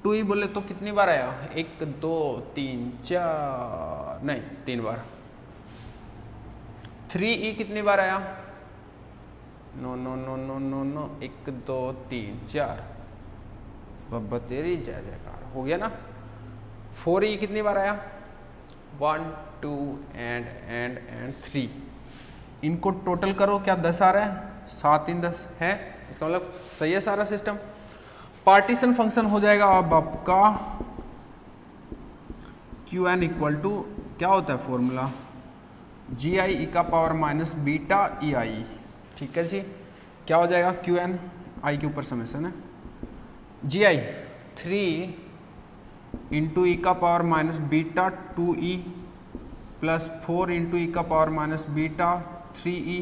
2E बोले तो कितनी बार आया, 1 2 3 4 नहीं 3 बार। 3E कितनी बार आया, no no no no no no 1 2 3 4, बब्बा तेरी जय जयकार, हो गया ना। 4E कितनी बार आया, 1 2 एंड 3, इनको टोटल करो, क्या 10 आ रहा है, 7 3 10 है, इसका मतलब सही है सारा सिस्टम। पार्टीशन फंक्शन हो जाएगा अब आपका Qn इक्वल टू क्या होता है फॉर्मूला, GI e का पावर माइनस बीटा EI, ठीक है जी। क्या हो जाएगा Qn, I के ऊपर समेशन है, GI 3 इंटू ई का power minus beta 2E plus 4 into e का power minus beta 3E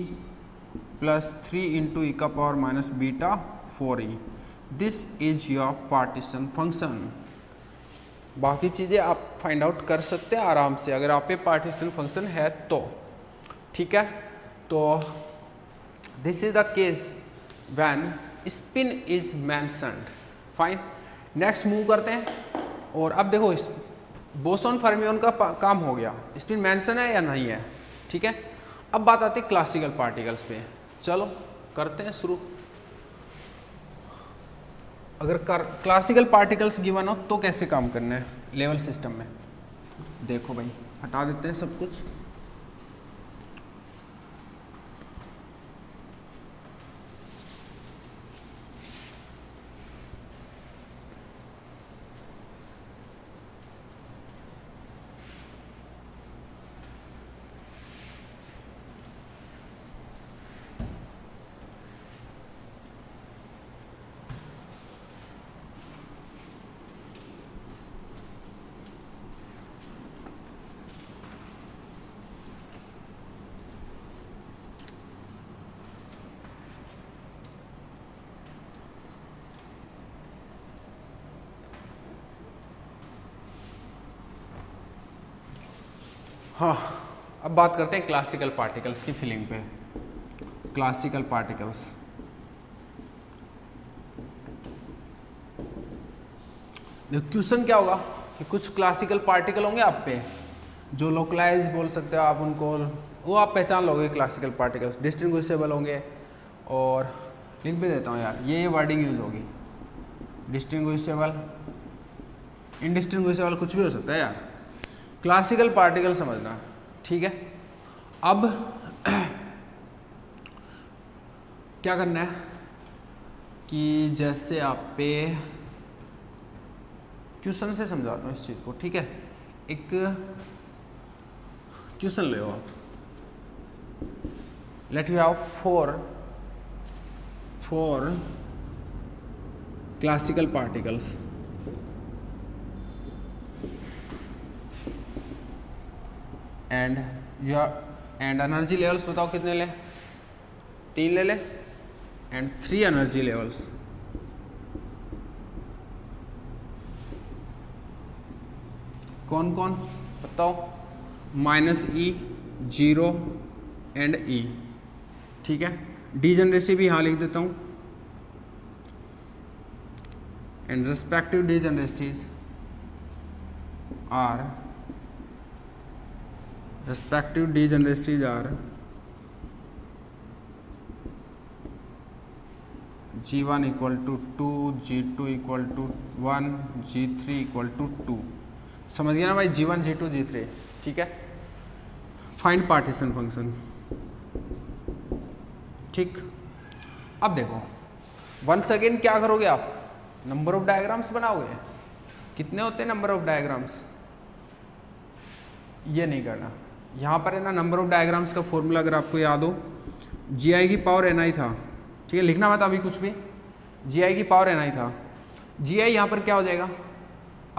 plus 3 into e का power minus beta 4E। This is your partition function. बाकी चीज़ें आप फाइंड आउट कर सकते हैं आराम से अगर आप पे पार्टीशन फंक्शन है तो, ठीक है। तो this is the case when spin is mentioned, fine. Next move करते हैं और अब देखो इस बोसॉन फर्मियोन का काम हो गया, स्पिन मेंशन है या नहीं है, ठीक है। अब बात आती है क्लासिकल पार्टिकल्स पे, चलो करते हैं शुरू। अगर क्लासिकल पार्टिकल्स गिवन हो तो कैसे काम करना है लेवल सिस्टम में, देखो भाई हटा देते हैं सब कुछ। हाँ, अब बात करते हैं क्लासिकल पार्टिकल्स की फीलिंग पे। क्लासिकल पार्टिकल्स, देखो क्वेश्चन क्या होगा कि कुछ क्लासिकल पार्टिकल होंगे आप पे जो लोकलाइज बोल सकते हो आप उनको, वो आप पहचान लोगे क्लासिकल पार्टिकल्स, डिस्टिंग्विशेबल होंगे। और लिख भी देता हूँ यार, ये वर्डिंग यूज होगी, डिस्टिंग्विशेबल, इनडिस्टिंग्विशेबल, कुछ भी हो सकता है यार। क्लासिकल पार्टिकल समझना, ठीक है। अब क्या करना है कि जैसे आप पे क्वेश्चन से समझाता हूँ इस चीज़ को, ठीक है। एक क्वेश्चन ले आप, late you have four classical particles and energy levels बताओ कितने ले, 3 ले ले, एंड 3 एनर्जी लेवल्स। कौन कौन बताओ, -E, 0 एंड E, ठीक है। डीजेनरेसी भी यहाँ लिख देता हूँ, and respective degeneracies are G1 equal to 2, G2 equal to 1, G3 equal to 2। समझ गया ना भाई, G1, G2, G3, ठीक है। फाइंड पार्टीशन फंक्शन, ठीक। अब देखो वंस अगेन क्या करोगे आप, नंबर ऑफ डायग्राम्स बनाओगे। कितने होते हैं नंबर ऑफ डायग्राम्स, ये नहीं करना। यहाँ पर है ना नंबर ऑफ डायग्राम्स का फॉर्मूला अगर आपको याद हो, GI की पावर NI था, ठीक है। लिखना मत अभी कुछ भी, GI की पावर NI था। GI यहाँ पर क्या हो जाएगा,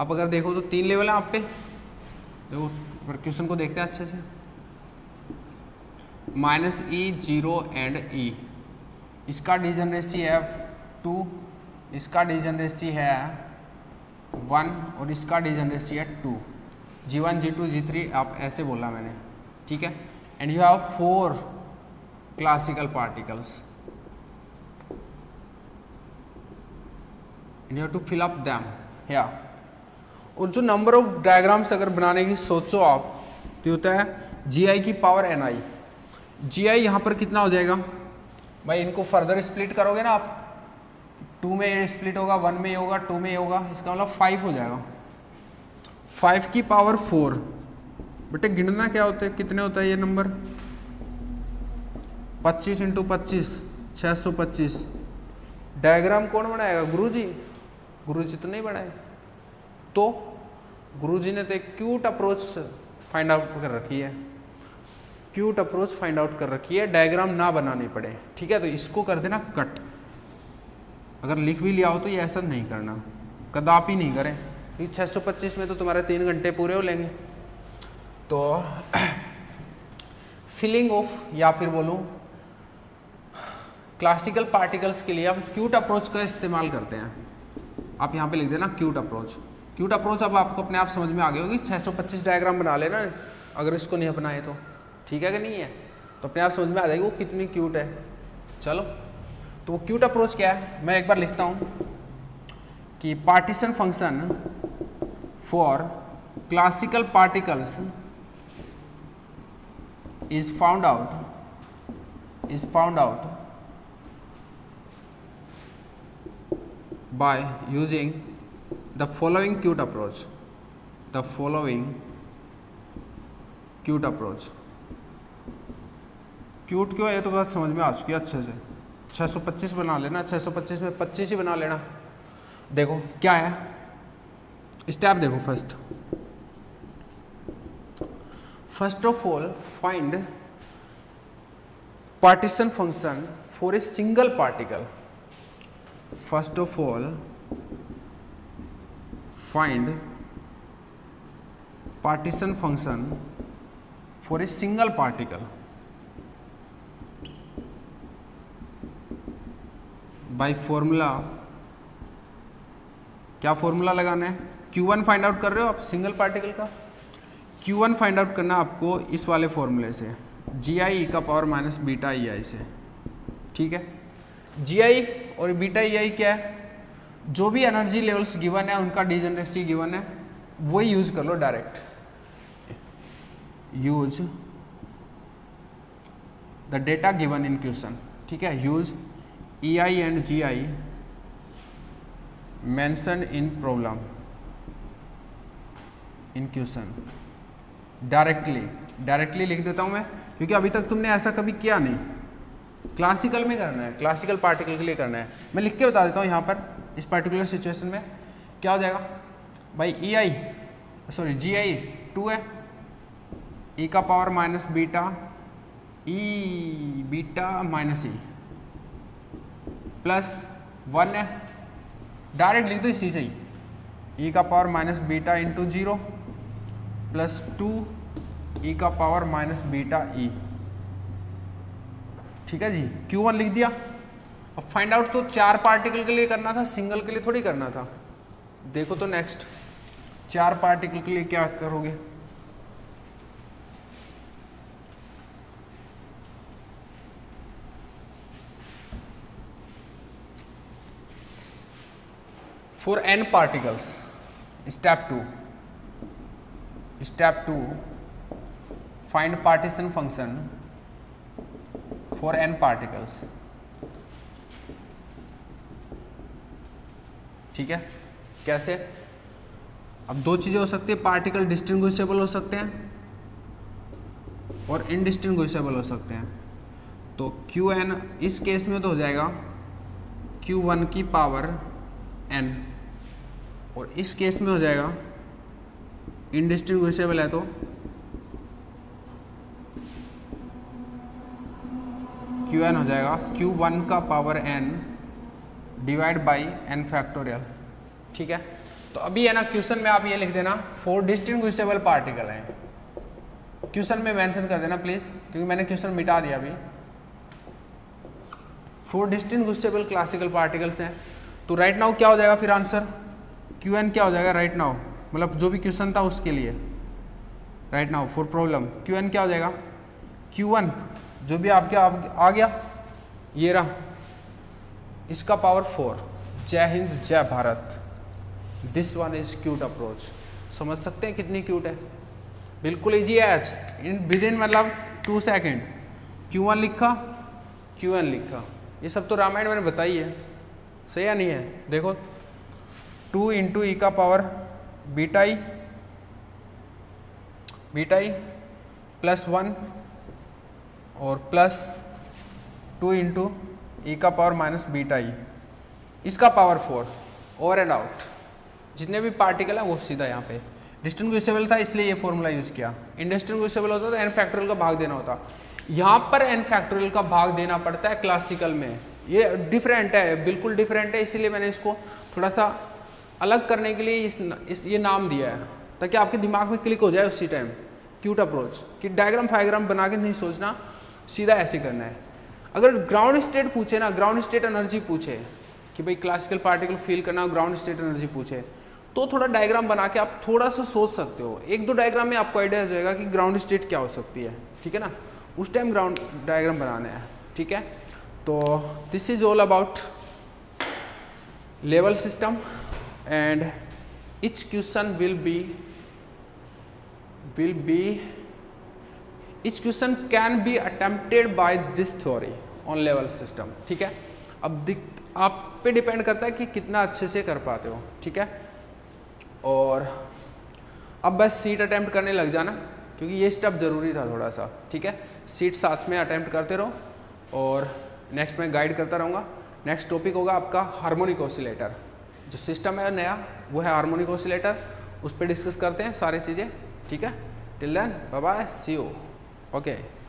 आप अगर देखो तो 3 लेवल है आप पे। देखो अगर क्वेश्चन को देखते हैं अच्छे से, -E, 0 एंड E। इसका डिजनरेसी है 2, इसका डिजनरेसी है 1 और इसका डिजनरेसी है 2। G1, G2, G3 आप ऐसे बोला मैंने, ठीक है। And you have 4 classical particles and you have to fill up them here. और जो नंबर ऑफ डायग्राम्स अगर बनाने की सोचो आप, तो होता है GI की पावर NI। GI यहाँ पर कितना हो जाएगा भाई, इनको फर्दर स्प्लिट करोगे ना आप, 2 में स्प्लिट होगा, 1 में होगा, 2 में होगा, इसका मतलब 5 हो जाएगा। 5 की पावर 4। बेटे गिनना क्या होता है, कितने होता है ये नंबर, 25 × 25 625। डायग्राम कौन बनाएगा, गुरुजी। गुरुजी तो नहीं बनाए, तो गुरुजी ने तो एक क्यूट अप्रोच फाइंड आउट कर रखी है, क्यूट अप्रोच फाइंड आउट कर रखी है, डायग्राम ना बनाने पड़े, ठीक है। तो इसको कर देना कट। अगर लिख भी लिया हो तो ये ऐसा नहीं करना, कदापि नहीं करें, क्योंकि 625 में तो तुम्हारे 3 घंटे पूरे हो लेंगे। तो फिलिंग ऑफ, या फिर बोलूँ क्लासिकल पार्टिकल्स के लिए हम क्यूट अप्रोच का इस्तेमाल करते हैं। आप यहाँ पे लिख देना क्यूट अप्रोच। क्यूट अप्रोच अब आपको अपने आप समझ में आ गया होगी, 625 डायग्राम बना लेना अगर इसको नहीं अपनाए तो, ठीक है कि नहीं है, तो अपने आप समझ में आ जाएगी वो कितनी क्यूट है। चलो, तो वो क्यूट अप्रोच क्या है, मैं एक बार लिखता हूँ कि partition function for classical particles is found out by using the following cute approach, cute क्यों है ये तो बात समझ में आ चुकी है अच्छे से। 625 बना लेना, 625 में 25 ही बना लेना। देखो क्या है स्टेप, देखो first of all find partition function for a single particle. First of all, find partition function for a single particle by formula। क्या फॉर्मूला लगाना है, Q1 फाइंड आउट कर रहे हो आप सिंगल पार्टिकल का। Q1 फाइंड आउट करना आपको इस वाले फॉर्मूले से, GI e का पावर माइनस बीटा EI से, ठीक है। GI और बीटा EI क्या है, जो भी एनर्जी लेवल्स गिवन है उनका डिजनरेसी गिवन है, वही यूज कर लो direct. Use the data given in question, ठीक है। Use EI and GI mention in problem in question. Directly लिख देता हूं मैं, क्योंकि अभी तक तुमने ऐसा कभी किया नहीं। क्लासिकल में करना है, क्लासिकल पार्टिकल के लिए करना है। मैं लिख के बता देता हूँ यहाँ पर, इस पर्टिकुलर सिचुएशन में क्या हो जाएगा भाई, GI 2 है, E का power minus beta minus E plus 1 है, डायरेक्ट लिख दो इसी से ही, E का power minus beta into 0 plus 2 E का पावर माइनस बीटा E, ठीक है जी। Q1 लिख दिया। अब फाइंड आउट तो 4 पार्टिकल के लिए करना था, सिंगल के लिए थोड़ी करना था। देखो तो नेक्स्ट 4 पार्टिकल के लिए क्या करोगे, for n particles, step to find partition function for n particles. ठीक है, कैसे? अब दो चीजें हो सकती है, पार्टिकल डिस्टिंग्विशेबल हो सकते हैं और इनडिस्टिंग्विशेबल हो सकते हैं। तो Qn इस केस में तो हो जाएगा Q1 की पावर n, और इस केस में हो जाएगा इनडिस्टिंग्विशेबल है तो Qn हो जाएगा Q1 का power n divide by n factorial. ठीक है, तो अभी है ना क्वेश्चन में आप ये लिख देना 4 डिस्टिंग्विशेबल पार्टिकल हैं, क्वेश्चन में मेंशन कर देना प्लीज, क्योंकि मैंने क्वेश्चन मिटा दिया अभी। 4 डिस्टिंग्विशेबल क्लासिकल पार्टिकल्स हैं, तो राइट नाउ क्या हो जाएगा फिर आंसर? Qn क्या हो जाएगा राइट नाउ, मतलब जो भी क्वेश्चन था उसके लिए right now for problem Qn क्या हो जाएगा? Q1 जो भी आपके आ गया, ये रहा, इसका पावर 4। जय हिंद जय Bharat. This one is cute approach. समझ सकते हैं कितनी क्यूट है, बिल्कुल इजी है, इन विद इन मतलब 2 सेकेंड। Q1 लिखा, Qn लिखा, ये सब तो रामायण मैंने बताई है, सही या नहीं है? देखो 2 इंटू ई का पावर बीटा ई प्लस 1 और प्लस 2 इंटू ई का पावर माइनस बीटा ई, इसका पावर 4, ओवर एंड आउट। जितने भी पार्टिकल हैं वो सीधा यहाँ पे डिस्टिंग्विशेबल था इसलिए ये फॉर्मूला यूज़ किया। इनडिस्टिंग्विशेबल होता तो n फैक्टोरियल का भाग देना होता, यहाँ पर n फैक्टोरियल का भाग देना पड़ता है क्लासिकल में। ये डिफरेंट है, बिल्कुल डिफरेंट है, इसीलिए मैंने इसको थोड़ा सा अलग करने के लिए ये नाम दिया है, ताकि आपके दिमाग में क्लिक हो जाए उसी टाइम। क्यूट अप्रोच कि डायग्राम फायग्राम बना के नहीं सोचना, सीधा ऐसे करना है। अगर ग्राउंड स्टेट पूछे ना, ग्राउंड स्टेट एनर्जी पूछे कि भाई क्लासिकल पार्टिकल फील करना, ग्राउंड स्टेट एनर्जी पूछे, तो थोड़ा डायग्राम बना के आप थोड़ा सा सोच सकते हो। 1-2 डायग्राम में आपको आइडिया हो जाएगा कि ग्राउंड स्टेट क्या हो सकती है। ठीक है ना, उस टाइम ग्राउंड डायग्राम बनाने हैं। ठीक है, तो this is all about level system and each question each question can be attempted by this theory on level system। ठीक है, अब आप पे डिपेंड करता है कि कितना अच्छे से कर पाते हो। ठीक है, और अब बस सीट अटेम्प्ट करने लग जाना, क्योंकि ये स्टेप ज़रूरी था थोड़ा सा। ठीक है, सीट साथ में अटेम्प्ट करते रहो और नेक्स्ट मैं गाइड करता रहूँगा। नेक्स्ट टॉपिक होगा आपका हार्मोनिक ऑसिलेटर, जो सिस्टम है नया वो है हार्मोनिक ऑसिलेटर, उस पर डिस्कस करते हैं सारी चीज़ें। ठीक है, till then bye bye, see you, okay.